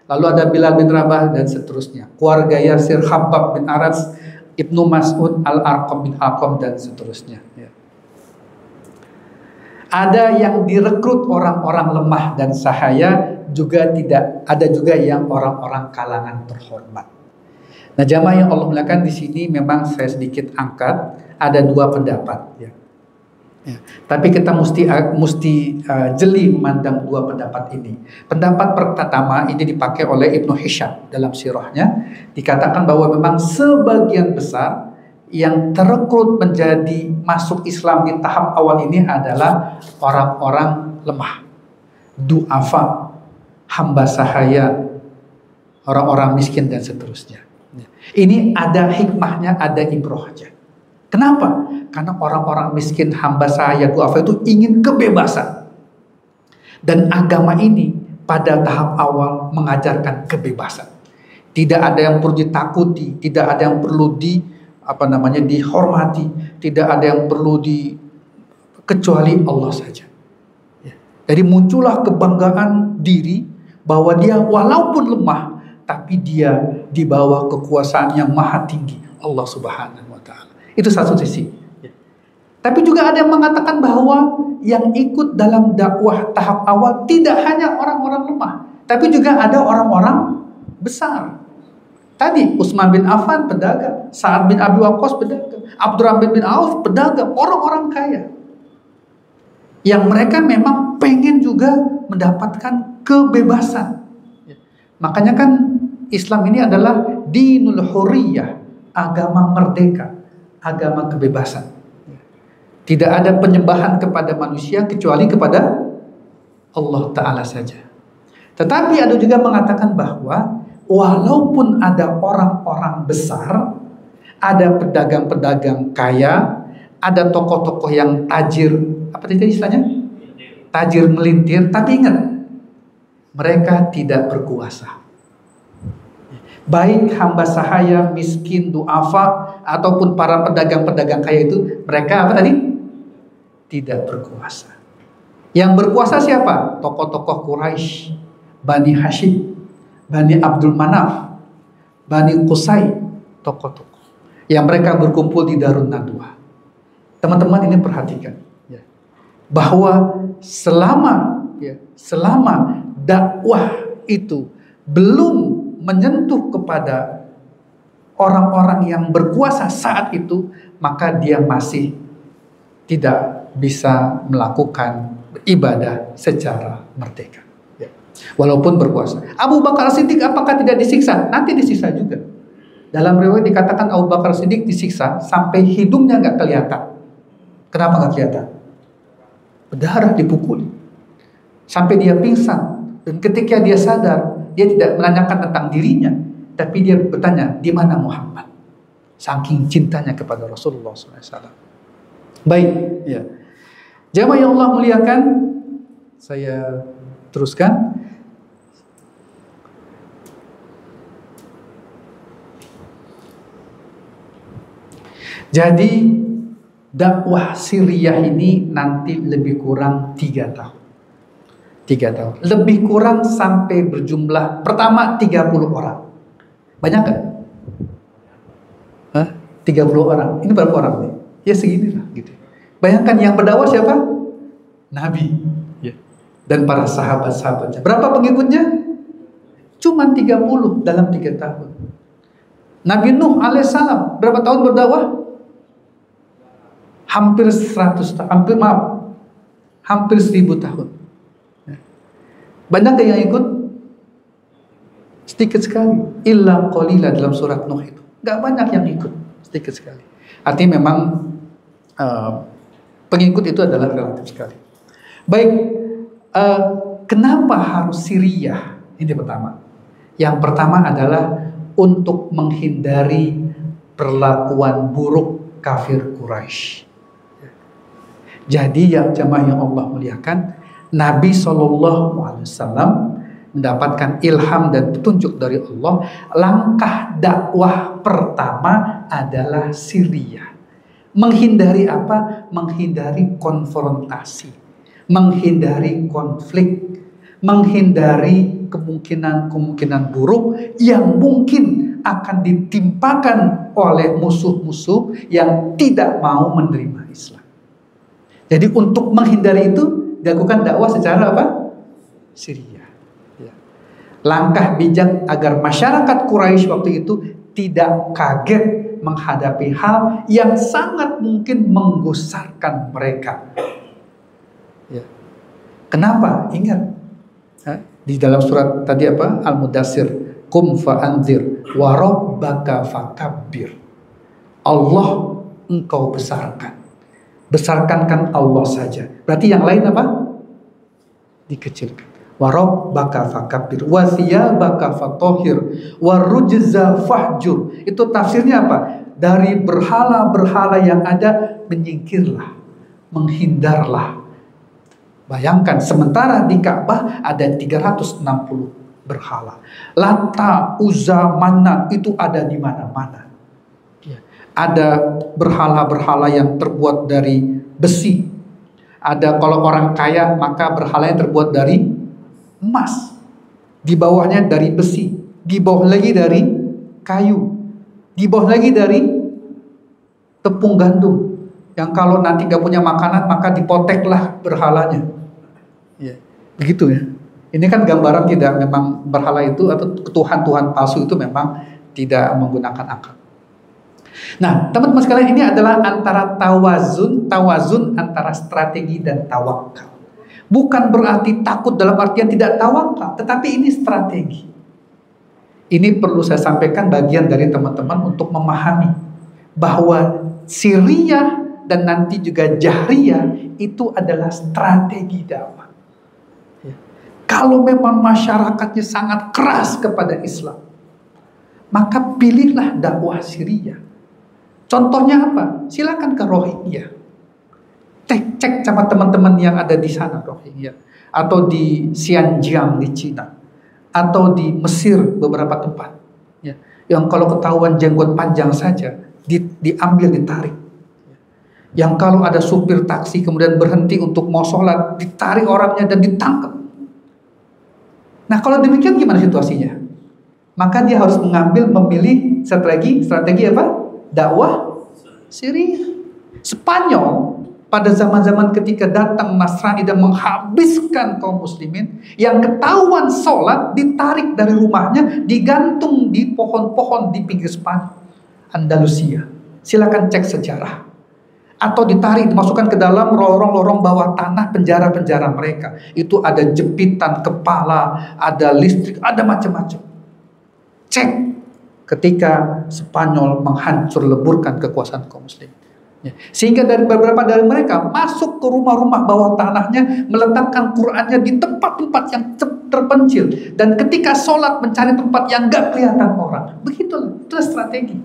lalu ada Bilal bin Rabah, dan seterusnya. Keluarga Yasir, Khabbab bin Arats, Ibnu Mas'ud, Al-Arqam bin Arqam, dan seterusnya. Ya. Ada yang direkrut orang-orang lemah dan sahaya, juga tidak. Ada juga yang orang-orang kalangan terhormat. Nah, jamaah yang Allah muliakan, di sini memang saya sedikit angkat ada 2 pendapat. Ya. Ya. Tapi kita mesti jeli memandang 2 pendapat ini. Pendapat pertama ini dipakai oleh Ibnu Hisham dalam sirahnya, dikatakan bahwa memang sebagian besar yang terekrut menjadi masuk Islam di tahap awal ini adalah orang-orang lemah, du'afa, hamba sahaya, orang-orang miskin, dan seterusnya. Ini ada hikmahnya, ada ibrahnya. Kenapa? Karena orang-orang miskin hamba saya duafa itu ingin kebebasan. Dan agama ini pada tahap awal mengajarkan kebebasan. Tidak ada yang perlu ditakuti, tidak ada yang perlu dihormati, tidak ada yang perlu kecuali Allah saja. Jadi muncullah kebanggaan diri bahwa dia walaupun lemah, tapi dia di bawah kekuasaan yang maha tinggi, Allah Subhanahu wa Ta'ala. Itu satu sisi. Tapi juga ada yang mengatakan bahwa yang ikut dalam dakwah tahap awal tidak hanya orang-orang lemah, tapi juga ada orang-orang besar. Tadi Utsman bin Affan pedagang, Sa'ad bin Abi Waqqas pedagang, Abdurrahman bin Auf pedagang, orang-orang kaya. Yang mereka memang pengen juga mendapatkan kebebasan. Makanya kan Islam ini adalah dinul hurriyah, agama merdeka, agama kebebasan. Tidak ada penyembahan kepada manusia kecuali kepada Allah Ta'ala saja. Tetapi ada juga mengatakan bahwa walaupun ada orang-orang besar, ada pedagang-pedagang kaya, ada tokoh-tokoh yang tajir, apa tadi istilahnya? Tajir melintir, tapi ingat, mereka tidak berkuasa. Baik hamba sahaya, miskin, duafa, ataupun para pedagang-pedagang kaya itu, mereka apa tadi? Tidak berkuasa. Yang berkuasa siapa? Tokoh-tokoh Quraisy, Bani Hashim, Bani Abdul Manaf, Bani Qusay, tokoh-tokoh yang mereka berkumpul di Darun Nadwa. Teman-teman ini perhatikan bahwa selama dakwah itu belum menyentuh kepada orang-orang yang berkuasa saat itu, maka dia masih tidak bisa melakukan ibadah secara merdeka. Walaupun berkuasa. Abu Bakar Siddiq apakah tidak disiksa? Nanti disiksa juga. Dalam riwayat dikatakan Abu Bakar Siddiq disiksa sampai hidungnya nggak kelihatan. Kenapa nggak kelihatan? Berdarah, dipukuli sampai dia pingsan. Dan ketika dia sadar, dia tidak menanyakan tentang dirinya, tapi dia bertanya, di mana Muhammad? Saking cintanya kepada Rasulullah SAW. Baik, ya. Jamaah yang Allah muliakan, saya teruskan. Jadi dakwah Siriyah ini nanti lebih kurang 3 tahun. 3 tahun. Lebih kurang sampai berjumlah pertama 30 orang. Banyak gak? 30 orang. Ini berapa orang nih? Ya segini lah gitu. Bayangkan yang berdakwah siapa? Nabi. Dan para sahabat-sahabatnya. Berapa pengikutnya? Cuma 30 dalam 3 tahun. Nabi Nuh alaihissalam berapa tahun berdakwah? Hampir 100 tahun, hampir 1000 tahun. Banyak yang ikut? Sedikit sekali. Illa qalila dalam surat Nuh itu. Gak banyak yang ikut, sedikit sekali. Artinya memang pengikut itu adalah relatif sekali. Baik, kenapa harus Siriyah? Ini pertama. Yang pertama adalah untuk menghindari perlakuan buruk kafir Quraisy. Jadi ya jamaah yang Allah muliakan, Nabi SAW mendapatkan ilham dan petunjuk dari Allah. Langkah dakwah pertama adalah Siriyah. Menghindari apa? Menghindari konfrontasi, menghindari konflik, menghindari kemungkinan-kemungkinan buruk yang mungkin akan ditimpakan oleh musuh-musuh yang tidak mau menerima Islam. Jadi untuk menghindari itu dilakukan dakwah secara apa? Siriyah. Langkah bijak agar masyarakat Quraisy waktu itu tidak kaget menghadapi hal yang sangat mungkin menggusarkan mereka. Kenapa? Ingat di dalam surat tadi apa? Al-Mudassir, qum fa'anzir wa rabbaka fakabbir. Allah engkau besarkan. Besarkan kan Allah saja. Berarti yang lain apa? Dikecilkan. wa rabbaka fakabbir wa thiyabaka fatahhir wa rujza fahjur. Itu tafsirnya apa? Dari berhala-berhala yang ada menyingkirlah, menghindarlah. Bayangkan, sementara di Ka'bah ada 360 berhala. Lata, Uzza, Manat itu ada di mana-mana. Ada berhala-berhala yang terbuat dari besi. Ada kalau orang kaya maka berhala yang terbuat dari emas. Di bawahnya dari besi. Di bawah lagi dari kayu. Di bawah lagi dari tepung gandum. Yang kalau nanti gak punya makanan maka dipoteklah berhalanya. Ya, begitu ya. Ini kan gambaran tidak memang berhala itu atau Tuhan-Tuhan palsu itu memang tidak menggunakan akal. Nah, teman-teman sekalian, ini adalah antara tawazun antara strategi dan tawakal. Bukan berarti takut dalam artian tidak tawakal, tetapi ini strategi. Ini perlu saya sampaikan bagian dari teman-teman untuk memahami bahwa sirriyah dan nanti juga jahriyah itu adalah strategi dakwah. Kalau memang masyarakatnya sangat keras kepada Islam, maka pilihlah dakwah sirriyah. Contohnya apa? Silakan ke Rohingya. Cek sama teman-teman yang ada di sana Rohingya, atau di Xinjiang di Cina, atau di Mesir beberapa tempat. Ya. Yang kalau ketahuan jenggot panjang saja diambil, ditarik. Yang kalau ada supir taksi kemudian berhenti untuk mau sholat, ditarik orangnya dan ditangkap. Nah, kalau demikian gimana situasinya? Maka dia harus memilih strategi apa? Dakwah Syria. Spanyol pada zaman-zaman ketika datang Nasrani dan menghabiskan kaum muslimin, yang ketahuan sholat ditarik dari rumahnya, digantung di pohon-pohon di pinggir Spanyol, Andalusia. Silakan cek sejarah. Atau ditarik, dimasukkan ke dalam lorong-lorong bawah tanah penjara-penjara mereka. Itu ada jepitan kepala, ada listrik, ada macam-macam. Cek ketika Spanyol menghancur leburkan kekuasaan kaum muslim. Sehingga dari beberapa dari mereka masuk ke rumah-rumah bawah tanahnya, meletakkan Qur'annya di tempat-tempat yang terpencil. Dan ketika sholat mencari tempat yang gak kelihatan orang. Begitulah, itulah strategi.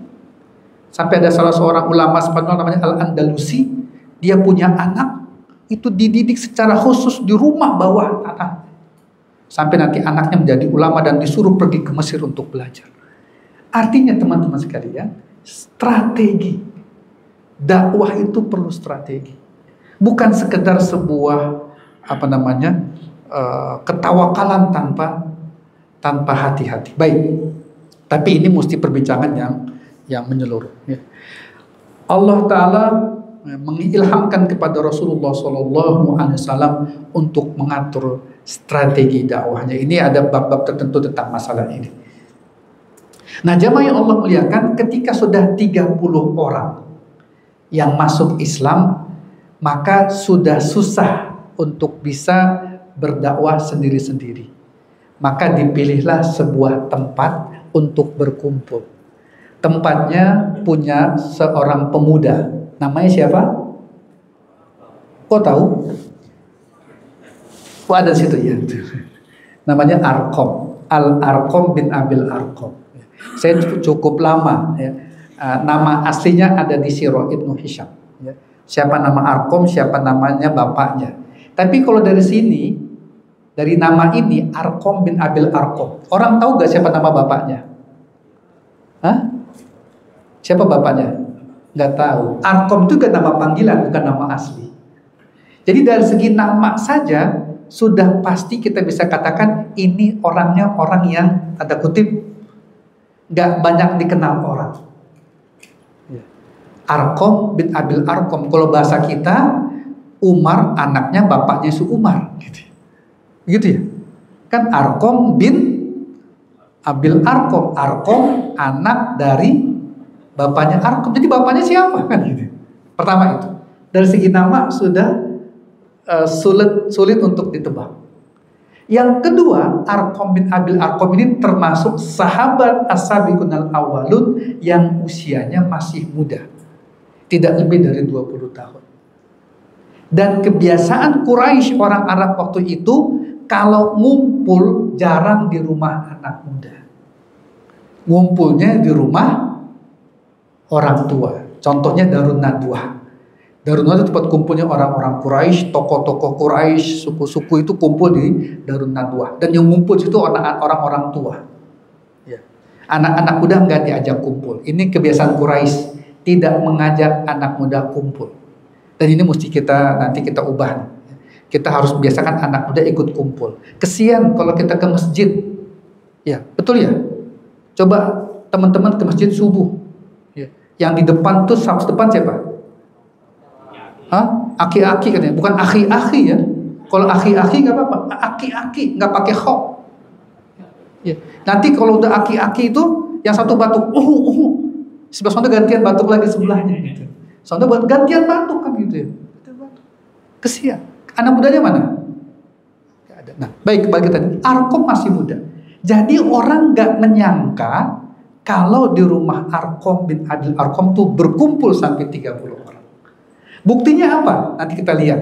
Sampai ada salah seorang ulama Spanyol namanya Al-Andalusi, dia punya anak, itu dididik secara khusus di rumah bawah tanah. Sampai nanti anaknya menjadi ulama dan disuruh pergi ke Mesir untuk belajar. Artinya teman-teman sekalian, strategi. Dakwah itu perlu strategi. Bukan sekedar sebuah ketawakalan tanpa hati-hati. Baik. Tapi ini mesti perbincangan yang menyeluruh. Ya. Allah Ta'ala mengilhamkan kepada Rasulullah SAW untuk mengatur strategi dakwahnya. Ini ada bab-bab tertentu tentang masalah ini. Nah, jamaah yang Allah muliakan, ketika sudah 30 orang yang masuk Islam, maka sudah susah untuk bisa berdakwah sendiri-sendiri. Maka dipilihlah sebuah tempat untuk berkumpul. Tempatnya punya seorang pemuda. Namanya siapa? Kau tahu? Oh, ada situ ya. Namanya Arqam. Al-Arqam bin Abil Arqam. Saya cukup lama ya. Nama aslinya ada di Sirah Ibnu Hisham ya. Siapa nama Arqam, siapa namanya bapaknya. Tapi kalau dari sini, dari nama ini Arqam bin Abil Arqam, orang tahu gak siapa nama bapaknya? Hah? Siapa bapaknya? Gak tahu. Arqam itu kan nama panggilan, bukan nama asli. Jadi dari segi nama saja sudah pasti kita bisa katakan ini orangnya orang yang tanda kutip gak banyak dikenal orang. Arqam bin Abil Arqam, kalau bahasa kita Umar anaknya bapaknya Su Umar, gitu ya. Kan Arqam bin Abil Arqam, Arqam anak dari bapaknya Arqam. Jadi bapaknya siapa kan gitu. Pertama itu. Dari segi nama sudah sulit untuk ditebak. Yang kedua, Arqam bin Abil Arqam ini termasuk sahabat as-sabiqunal awwalun yang usianya masih muda. Tidak lebih dari 20 tahun. Dan kebiasaan Quraisy orang Arab waktu itu, kalau ngumpul jarang di rumah anak muda. Ngumpulnya di rumah orang tua. Contohnya Darun Nadwah. Darun Nadwah itu tempat kumpulnya orang-orang Quraisy, tokoh-tokoh Quraisy, suku-suku itu kumpul di Darun Nadwah. Dan yang ngumpul itu orang-orang tua. Ya. Anak-anak muda nggak diajak kumpul. Ini kebiasaan Quraisy, tidak mengajak anak muda kumpul. Dan ini mesti nanti kita ubah. Kita harus biasakan anak muda ikut kumpul. Kesian kalau kita ke masjid. Ya, betul ya? Coba teman-teman ke masjid subuh. Ya. Yang di depan tuh saf depan siapa? Hah? Aki-aki katanya, bukan akhi-akhi ya. Kalau akhi-akhi nggak apa-apa, aki-aki nggak pakai kho. Ya. Nanti kalau udah aki-aki itu yang satu batuk, sebelah sana gantian batuk lagi sebelahnya. Gitu. Soalnya buat gantian batuk kan gitu ya. Kesian. Anak mudanya mana? Gak ada. Nah, baik kembali tadi. Arkom masih muda. Jadi orang nggak menyangka kalau di rumah Arkom bin Abil Arkom tuh berkumpul sampai 30 orang. Buktinya apa? Nanti kita lihat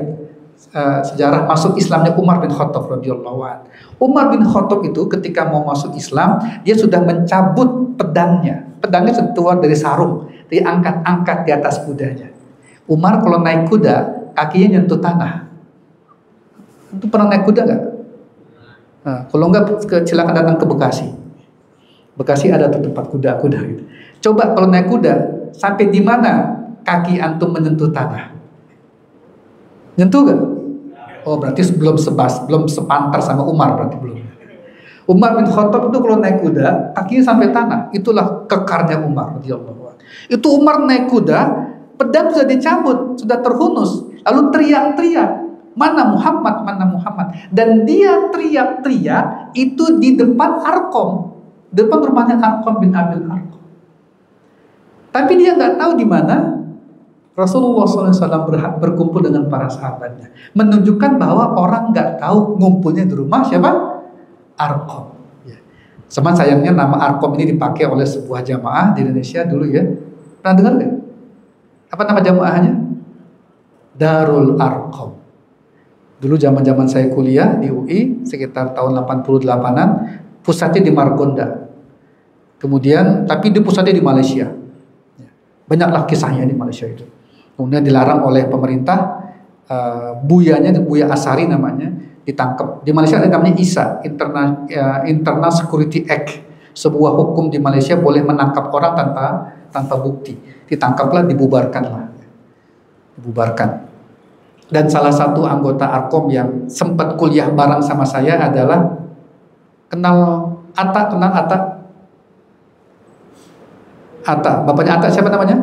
sejarah masuk Islamnya Umar bin Khattab radhiyallahu anhu. Umar bin Khattab itu ketika mau masuk Islam, dia sudah mencabut pedangnya. Pedangnya sudah keluar dari sarung, diangkat-angkat di atas kudanya. Umar kalau naik kuda, kakinya nyentuh tanah. Itu pernah naik kuda nggak? Nah, kalau nggak, silakan datang ke Bekasi. Bekasi ada tuh tempat kuda-kuda gitu. Coba kalau naik kuda, sampai di mana kaki antum menyentuh tanah? Nyentuh nggak? Oh, berarti belum sepantar sama Umar, berarti belum. Umar bin Khattab itu kalau naik kuda, kakinya sampai tanah. Itulah kekarnya Umar radhiyallahu anhu. Itu Umar naik kuda, pedang sudah dicabut, sudah terhunus, lalu teriak-teriak, mana Muhammad, mana Muhammad. Dan dia teriak-teriak itu di depan Arkom, depan rumahnya Arkom bin Abil Arkom. Tapi dia nggak tahu di mana Rasulullah SAW berkumpul dengan para sahabatnya, menunjukkan bahwa orang nggak tahu ngumpulnya di rumah siapa? Arkom. Ya. Cuman sayangnya nama Arkom ini dipakai oleh sebuah jamaah di Indonesia dulu ya. Pernah dengar nggak? Apa nama jamaahnya? Darul Arkom. Dulu zaman saya kuliah di UI sekitar tahun 88-an, pusatnya di Margonda. Kemudian, tapi di pusatnya di Malaysia. Banyaklah kisahnya di Malaysia itu. Kemudian dilarang oleh pemerintah, Buya Asari namanya, ditangkap. Di Malaysia ada namanya ISA, Internal Security Act. Sebuah hukum di Malaysia boleh menangkap orang tanpa bukti. Ditangkaplah, dibubarkanlah. Dibubarkan. Dan salah satu anggota Arkom yang sempat kuliah bareng sama saya adalah kenal Atta. Bapaknya Atta siapa namanya?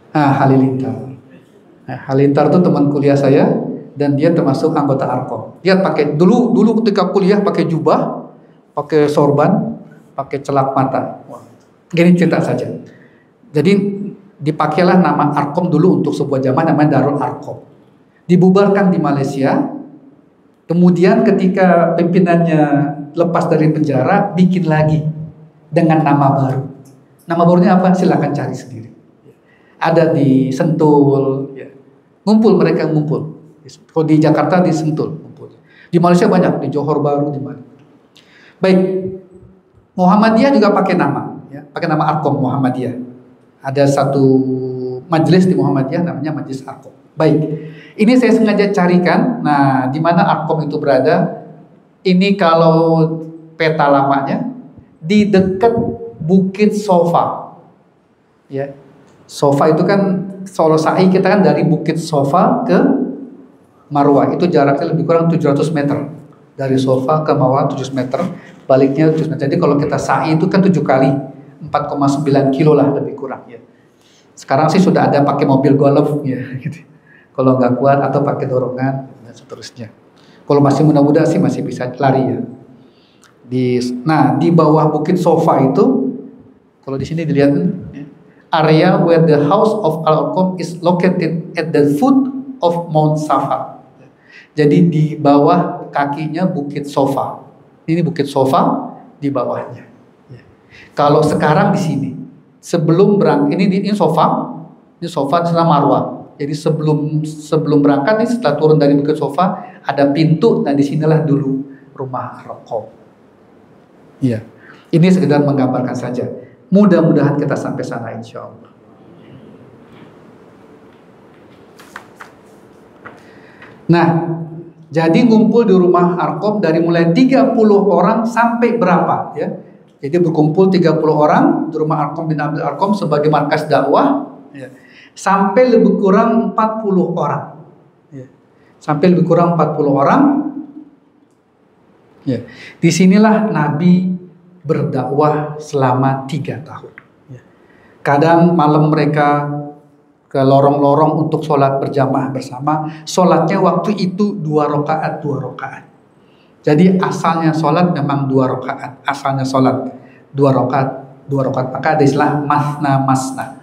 Halilintar. Halilintar itu teman kuliah saya dan dia termasuk anggota Arkom. Dia pakai dulu ketika kuliah pakai jubah, pakai sorban, pakai celak mata. Gini cerita saja. Jadi dipakailah nama Arkom dulu untuk sebuah jamaah namanya Darul Arkom. Dibubarkan di Malaysia. Kemudian ketika pimpinannya lepas dari penjara, bikin lagi dengan nama baru. Nama barunya apa? Silakan cari sendiri. Ada di Sentul, ya. Mereka ngumpul. Kalau di Jakarta di Sentul ngumpul. Di Malaysia banyak, di Johor Bahru, di mana. Baik, Muhammadiyah juga pakai nama, ya. Pakai nama Arkom Muhammadiyah. Ada satu majelis di Muhammadiyah namanya Majelis Arkom. Baik, ini saya sengaja carikan. Nah, di mana Arkom itu berada? Ini kalau peta lamanya di dekat Bukit Sofa. Ya, Sofa itu kan Solo Sa'i kita kan dari Bukit Sofa ke Marwah itu jaraknya lebih kurang 700 meter. Dari Sofa ke Marwah 700 meter, baliknya 700 meter. Jadi kalau kita Sa'i itu kan 7 kali. 4,9 kilo lah lebih kurang ya. Sekarang sih sudah ada pakai mobil golf ya gitu. Kalau nggak kuat atau pakai dorongan dan seterusnya. Kalau masih muda-muda sih masih bisa lari ya. Di bawah Bukit Sofa itu kalau di sini dilihat ya, area where the house of Al-Arqam is located at the foot of Mount Safa. Jadi di bawah kakinya Bukit Sofa. Ini Bukit Sofa di bawahnya. Kalau sekarang di sini, sebelum ini sofa, ini sofa, sana Marwah. Jadi sebelum berangkat nih, setelah turun dari Bukit Sofa ada pintu. Nah disinilah dulu rumah Arqam. Iya. Ini sekedar menggambarkan saja. Mudah-mudahan kita sampai sana insya Allah. Nah, jadi ngumpul di rumah Arqam dari mulai 30 orang sampai berapa ya? Jadi berkumpul 30 orang di rumah Arqam bin Abil Arqam sebagai markas dakwah ya. Sampai lebih kurang 40 orang. Ya. Sampai lebih kurang 40 orang. Ya. Disinilah Nabi berdakwah selama 3 tahun. Ya. Kadang malam mereka ke lorong-lorong untuk sholat berjamaah bersama. Sholatnya waktu itu 2 rakaat. Jadi asalnya sholat memang 2 rakaat. Asalnya sholat 2 rakaat. Maka ada istilah masna.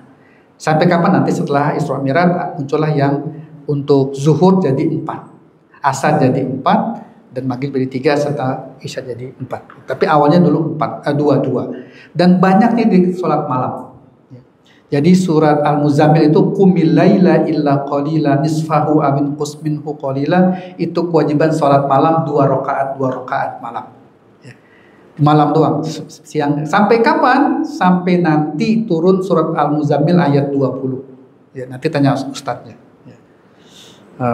Sampai kapan nanti setelah Isra Mi'raj muncullah yang untuk zuhur jadi 4, asar jadi 4, dan maghrib jadi 3, serta isya jadi 4. Tapi awalnya dulu 2. Dan banyak nih di sholat malam. Jadi surat Al-Muzammil itu qumil laila illa qalila nisfahu amin qus minhu qalila, itu kewajiban sholat malam 2 rakaat malam. Ya. Malam doang, siang. Sampai kapan? Sampai nanti turun surat Al-Muzammil ayat 20. Ya, nanti tanya ustadznya. Ya.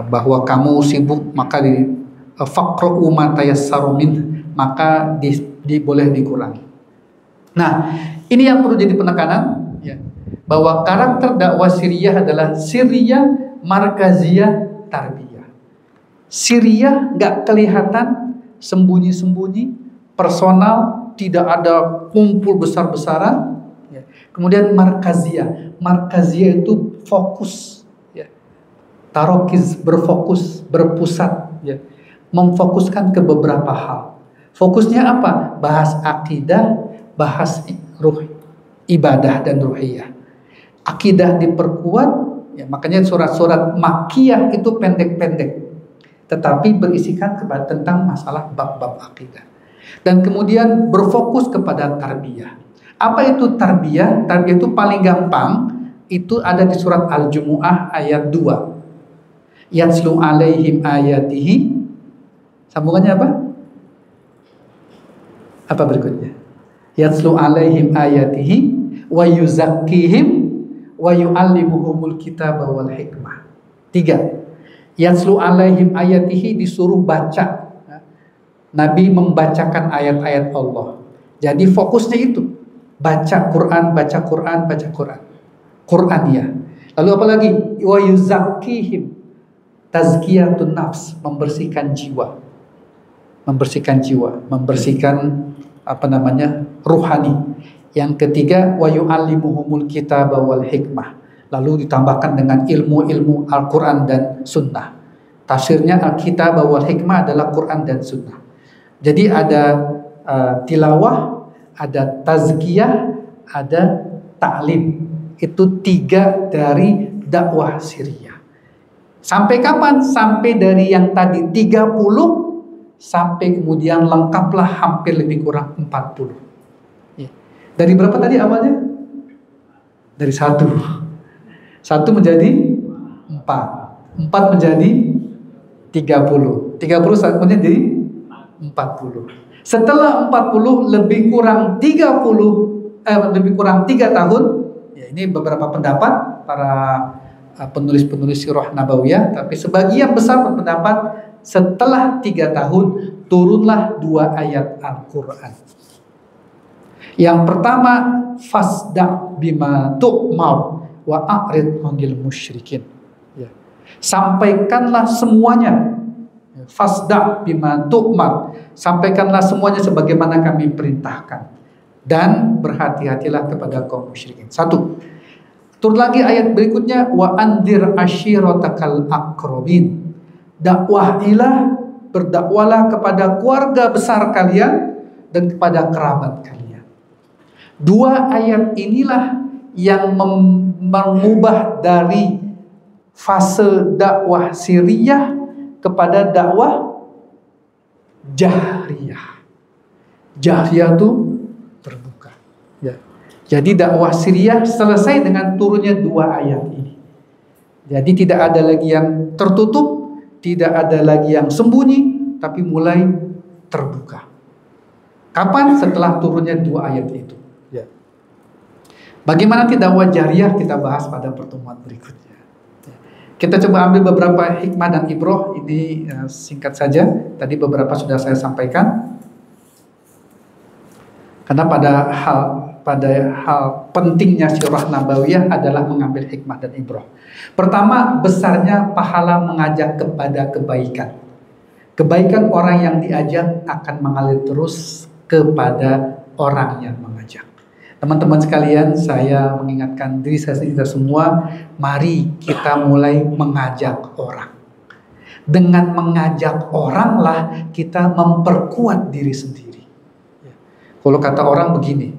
Bahwa kamu sibuk maka di faqra'u ma tayassaru min, maka boleh dikurangi. Nah, ini yang perlu jadi penekanan ya. Bahwa karakter dakwah Siriyah adalah Siriyah markaziyah tarbiyah. Siriyah nggak kelihatan, sembunyi-sembunyi, personal, tidak ada kumpul besar-besaran. Ya. Kemudian markaziyah itu fokus, ya. Tarokiz, berfokus, berpusat, ya. Memfokuskan ke beberapa hal. Fokusnya apa? Bahas akidah, bahas ruh, ibadah dan ruhiyah. Akidah diperkuat, ya, makanya surat-surat Makkiyah itu pendek-pendek, tetapi berisikan tentang masalah bab-bab akidah. Dan kemudian berfokus kepada tarbiyah. Apa itu tarbiyah? Tarbiyah itu paling gampang, itu ada di surat Al-Jumu'ah ayat 2. Yatslu alaihim ayatihi. Sambungannya apa? Apa berikutnya? Yatslu alaihim ayatihi wa yuzakkihim wa yu'allimuhumul kitaba wal hikmah. 3. Yatslu alaihim ayatihi, disuruh baca. Nabi membacakan ayat-ayat Allah. Jadi fokusnya itu baca Quran. Quran ya. Lalu apa lagi? Wa yuzakkihim, tazkiyatun nafs, membersihkan jiwa, membersihkan ruhani. Yang ketiga, wa yu'allimuhumul kitaba wal hikmah. Lalu ditambahkan dengan ilmu-ilmu Al-Quran dan Sunnah. Tafsirnya Al-Kitab wal hikmah adalah Quran dan Sunnah. Jadi ada tilawah, ada tazkiyah, ada ta'lim. Itu 3 dari dakwah Siriyah. Sampai kapan? Sampai dari yang tadi 30 sampai kemudian lengkaplah hampir lebih kurang 40. Dari berapa tadi awalnya? Dari 1 menjadi 4 menjadi 30 menjadi 40. Setelah 40 lebih kurang 3 tahun. Ya, ini beberapa pendapat para penulis-penulis sirah nabawiyah, tapi sebagian besar berpendapat setelah 3 tahun turunlah 2 ayat Al-Quran. Yang pertama, fasda bima tu'mar wa a'rid 'anil musyrikin. Ya. Sampaikanlah semuanya. Fasda bima tu'mar, sampaikanlah semuanya sebagaimana kami perintahkan, dan berhati-hatilah kepada kaum musyrikin. 1. Turun lagi ayat berikutnya, wa andir ashiratakal aqrabin. Berdakwalah kepada keluarga besar kalian dan kepada kerabat kalian. 2 ayat inilah yang mengubah dari fase dakwah Siriyah kepada dakwah Jahriyah. Jahriyah itu terbuka. Ya. Jadi dakwah Siriyah selesai dengan turunnya 2 ayat ini. Jadi tidak ada lagi yang tertutup, tidak ada lagi yang sembunyi, tapi mulai terbuka. Kapan? Setelah turunnya 2 ayat itu. Ya. Bagaimana dakwah jariyah kita bahas pada pertemuan berikutnya. Kita coba ambil beberapa hikmah dan ibroh. Ini singkat saja. Tadi beberapa sudah saya sampaikan. Karena pada hal pentingnya sirah nabawiyah adalah mengambil hikmah dan ibroh. Pertama, besarnya pahala mengajak kepada kebaikan. Kebaikan orang yang diajak akan mengalir terus kepada orang yang mengajak. Teman-teman sekalian, saya mengingatkan diri saya sendiri semua, mari kita mulai mengajak orang. Dengan mengajak oranglah kita memperkuat diri sendiri. Kalau kata orang begini,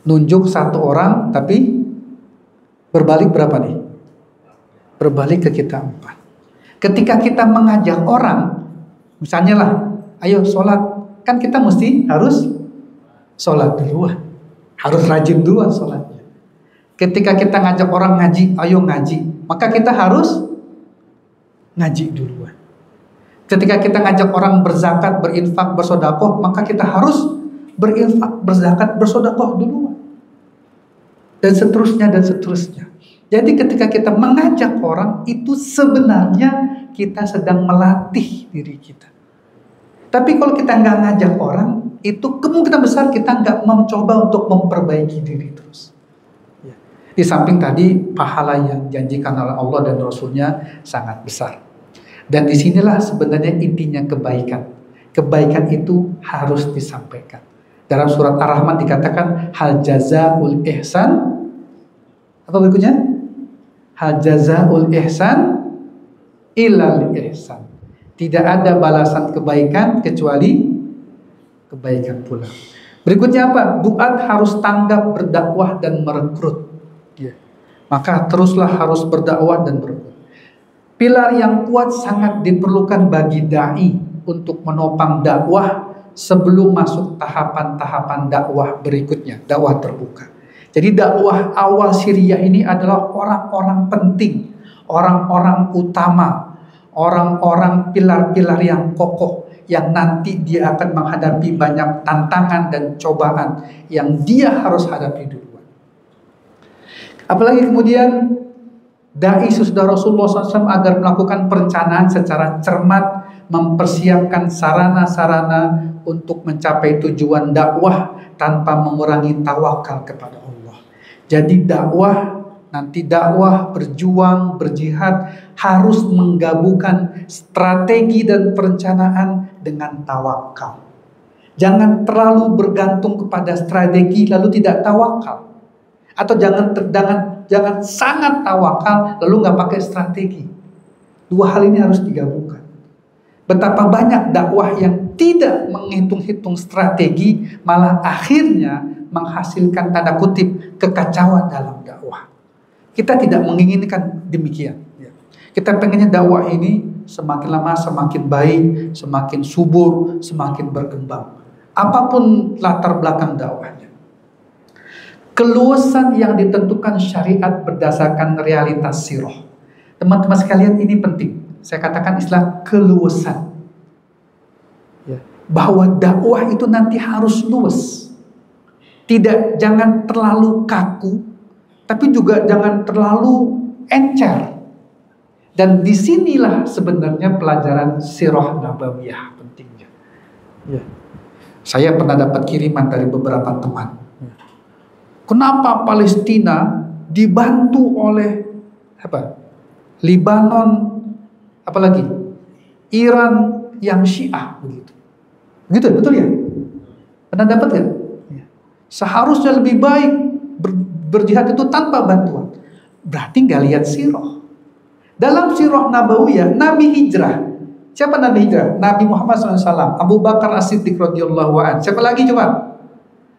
nunjuk 1 orang tapi berbalik berapa nih? Berbalik ke kita 4. Ketika kita mengajak orang, misalnya lah, ayo sholat, kan kita harus sholat duluan. Harus rajin duluan sholatnya. Ketika kita ngajak orang ngaji, ayo ngaji, maka kita harus ngaji duluan. Ketika kita ngajak orang berzakat, berinfak, bersodakoh, maka kita harus berinfak, berzakat, bersodakoh duluan. Dan seterusnya dan seterusnya. Jadi ketika kita mengajak orang, itu sebenarnya kita sedang melatih diri kita. Tapi kalau kita nggak ngajak orang, itu kemungkinan besar kita nggak mencoba untuk memperbaiki diri terus. Di samping tadi pahala yang dijanjikan oleh Allah dan Rasulnya sangat besar. Dan disinilah sebenarnya intinya kebaikan. Kebaikan itu harus disampaikan. Dalam surat Ar-Rahman dikatakan hal jazaul ihsan. Apa berikutnya? Hal jazaul ihsan illal ihsan. Tidak ada balasan kebaikan kecuali kebaikan pula. Berikutnya apa? Duat harus tanggap berdakwah dan merekrut. Maka teruslah harus berdakwah dan merekrut. Pilar yang kuat sangat diperlukan bagi dai untuk menopang dakwah sebelum masuk tahapan-tahapan dakwah berikutnya, dakwah terbuka. Jadi dakwah awal Syriah ini adalah orang-orang penting, orang-orang utama, orang-orang pilar-pilar yang kokoh, yang nanti dia akan menghadapi banyak tantangan dan cobaan yang dia harus hadapi duluan. Apalagi kemudian dai sesudah Rasulullah SAW agar melakukan perencanaan secara cermat, mempersiapkan sarana-sarana untuk mencapai tujuan dakwah tanpa mengurangi tawakal kepada Allah. Jadi dakwah, berjuang, berjihad harus menggabungkan strategi dan perencanaan dengan tawakal. Jangan terlalu bergantung kepada strategi lalu tidak tawakal. Atau jangan sangat tawakal lalu nggak pakai strategi. 2 hal ini harus digabungkan. Betapa banyak dakwah yang tidak menghitung-hitung strategi malah akhirnya menghasilkan tanda kutip kekacauan dalam dakwah. Kita tidak menginginkan demikian. Kita pengennya dakwah ini semakin lama semakin baik, semakin subur, semakin berkembang. Apapun latar belakang dakwahnya. Keluasan yang ditentukan syariat berdasarkan realitas sirah. Teman-teman sekalian, ini penting. Saya katakan istilah keluasan. Bahwa dakwah itu nanti harus luas. Jangan terlalu kaku, tapi juga jangan terlalu encer. Dan disinilah sebenarnya pelajaran sirah nabawiyah pentingnya. Saya pernah dapat kiriman dari beberapa teman. Kenapa Palestina dibantu oleh Libanon, apalagi Iran yang Syiah begitu. Begitu, betul ya? Pernah dapat kan? Seharusnya lebih baik berjihad itu tanpa bantuan. Berarti nggak lihat sirah. Dalam sirah nabawiyah, Nabi hijrah. Siapa Nabi hijrah? Nabi Muhammad SAW, Abu Bakar As-Siddiq radhiyallahu anhu. Siapa lagi coba?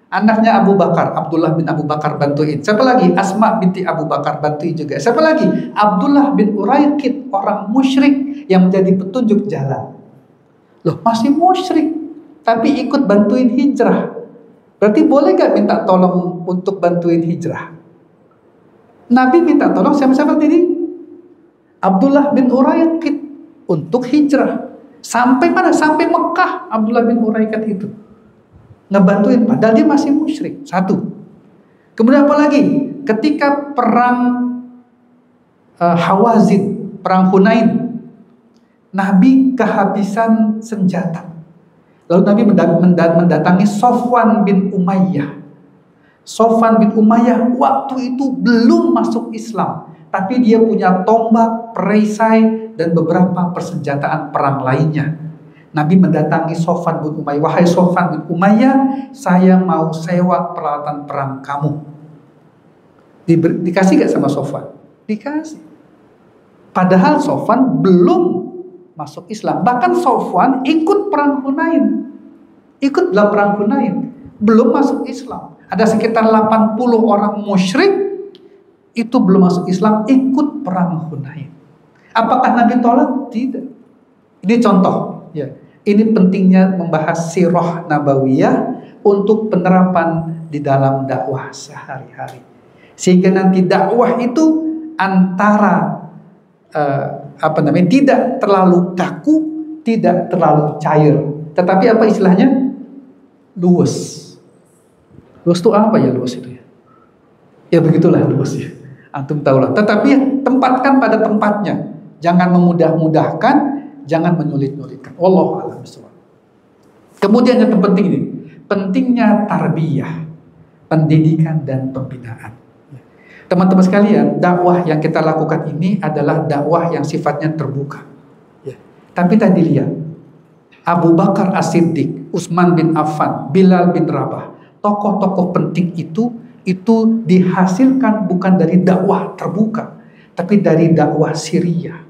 Anaknya Abu Bakar, Abdullah bin Abu Bakar bantuin. Siapa lagi? Asma binti Abu Bakar bantuin juga. Siapa lagi? Abdullah bin Uraiqid, orang musyrik yang menjadi petunjuk jalan. Loh, masih musyrik tapi ikut bantuin hijrah. Berarti boleh gak minta tolong untuk bantuin hijrah? Nabi minta tolong siapa-siapa tadi? Abdullah bin Uraiqit untuk hijrah. Sampai mana? Sampai Mekah Abdullah bin Uraiqit itu ngebantuin, padahal dia masih musyrik. Satu. Kemudian apa lagi? Ketika perang Hawazin, perang Hunain, Nabi kehabisan senjata. Lalu Nabi mendatangi Sofwan bin Umayyah. Sofwan bin Umayyah waktu itu belum masuk Islam, tapi dia punya tombak, perisai, dan beberapa persenjataan perang lainnya. Nabi mendatangi Sofwan bin Umayyah. Wahai Sofwan bin Umayyah, saya mau sewa peralatan perang kamu. Dikasih gak sama Sofwan? Dikasih. Padahal Sofwan belum masuk Islam. Bahkan Sofwan ikut perang Hunain. Ikut dalam perang Hunain. Belum masuk Islam. Ada sekitar 80 orang musyrik itu belum masuk Islam, ikut perang Hunain. Apakah Nabi tolak? Tidak. Ini contoh. Ya. Ini pentingnya membahas sirah nabawiyah untuk penerapan di dalam dakwah sehari-hari. Sehingga nanti dakwah itu antara tidak terlalu kaku, tidak terlalu cair, tetapi apa istilahnya? Luwes. Luwes itu apa ya luwes itu ya? Ya begitulah luwes ya. Antum tahulah. Tetapi tempatkan pada tempatnya. Jangan memudah-mudahkan, jangan menyulit-nyulitkan. Wallahu a'lam bishawab. Kemudian yang terpenting ini, pentingnya tarbiyah, pendidikan dan pembinaan. Teman-teman sekalian, dakwah yang kita lakukan ini adalah dakwah yang sifatnya terbuka. Ya. Tapi tadi lihat, Abu Bakar As-Siddiq, Utsman bin Affan, Bilal bin Rabah, tokoh-tokoh penting itu dihasilkan bukan dari dakwah terbuka, tapi dari dakwah siriyah.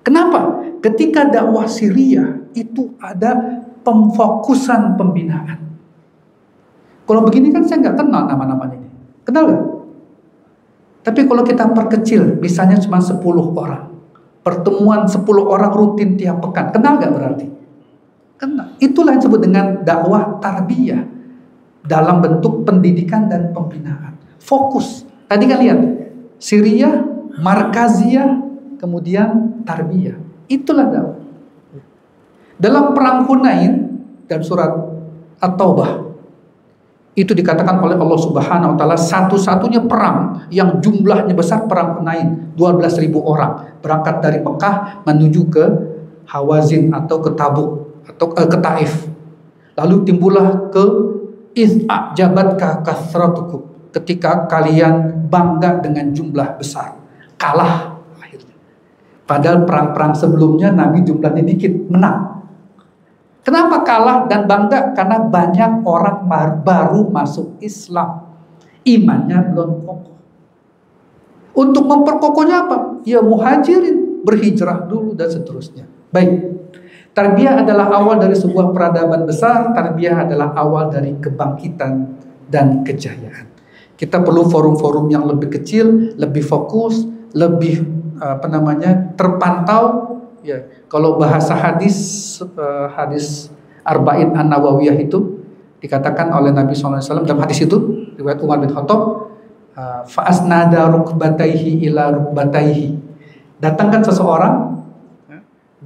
Kenapa? Ketika dakwah siriyah itu ada pemfokusan pembinaan. Kalau begini kan saya nggak kenal nama-namanya ini. Kenal nggak? Tapi kalau kita perkecil, misalnya cuma 10 orang. Pertemuan 10 orang rutin tiap pekan. Kenal gak berarti? Kenal. Itulah yang disebut dengan dakwah tarbiyah. Dalam bentuk pendidikan dan pembinaan. Fokus. Tadi kan lihat. Siriyah, markaziyah, kemudian tarbiyah. Itulah dakwah. Dalam perang Hunain, dalam surat At-Taubah, itu dikatakan oleh Allah Subhanahu wa taala satu-satunya perang yang jumlahnya besar, perang Hunain, 12.000 orang berangkat dari Mekah menuju ke Hawazin atau ke Tabuk atau ke Taif. Lalu timbullah ke iz'ajabatka kasratukum, ketika kalian bangga dengan jumlah besar, kalah akhirnya. Padahal perang-perang sebelumnya Nabi jumlahnya dikit, menang. Kenapa kalah dan bangga? Karena banyak orang baru masuk Islam, imannya belum kokoh. Untuk memperkokohnya apa? Ya muhajirin, berhijrah dulu dan seterusnya. Baik, tarbiyah adalah awal dari sebuah peradaban besar. Tarbiyah adalah awal dari kebangkitan dan kejayaan. Kita perlu forum-forum yang lebih kecil, lebih fokus, lebih terpantau. Ya, kalau bahasa hadis Arba'in An-Nawawiyah itu dikatakan oleh Nabi SAW dalam hadis itu, riwayat Umar bin Khattab, fa'asnada rukbataihi ila rukbataihi. Datangkan seseorang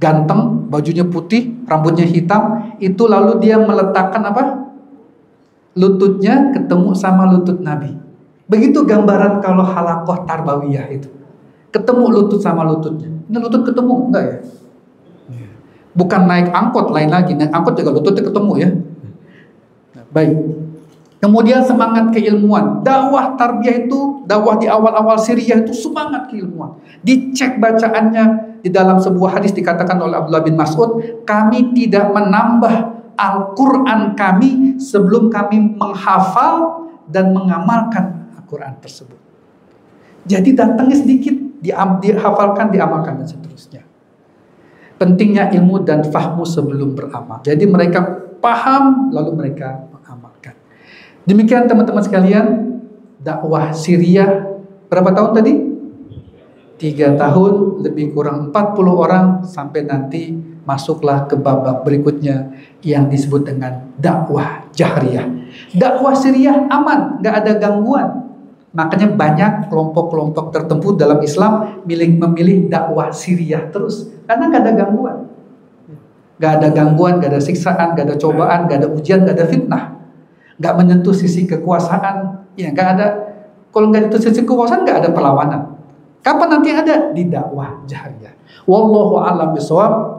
ganteng, bajunya putih, rambutnya hitam, itu lalu dia meletakkan apa? Lututnya ketemu sama lutut Nabi. Begitu gambaran kalau halaqah tarbawiyah itu. Ketemu lutut sama lututnya. Ini lutut ketemu, enggak ya? Bukan naik angkot, lain lagi. Naik angkot juga lututnya ketemu ya. Baik. Kemudian semangat keilmuan. Dakwah tarbiyah itu, dakwah di awal-awal Siriyah itu semangat keilmuan. Dicek bacaannya. Di dalam sebuah hadis dikatakan oleh Abdullah bin Mas'ud, kami tidak menambah Al-Quran kami sebelum kami menghafal dan mengamalkan Al-Quran tersebut. Jadi datangnya sedikit, dihafalkan, diamalkan, dan seterusnya. Pentingnya ilmu dan fahmu sebelum beramal. Jadi mereka paham, lalu mereka mengamalkan. Demikian teman-teman sekalian, dakwah Siriyah berapa tahun tadi? 3 tahun, lebih kurang 40 orang, sampai nanti masuklah ke babak berikutnya yang disebut dengan dakwah jahriyah. Dakwah Siriyah aman, gak ada gangguan.
Makanya banyak kelompok-kelompok tertentu dalam Islam memilih dakwah Syriah terus, karena gak ada gangguan. Gak ada gangguan, gak ada siksaan, gak ada cobaan, gak ada ujian, gak ada fitnah. Gak menyentuh sisi kekuasaan, ya gak ada. Kalau gak menyentuh sisi kekuasaan, gak ada perlawanan. Kapan nanti ada? Di dakwah jahriyah. Wallahu a'lam bishawab.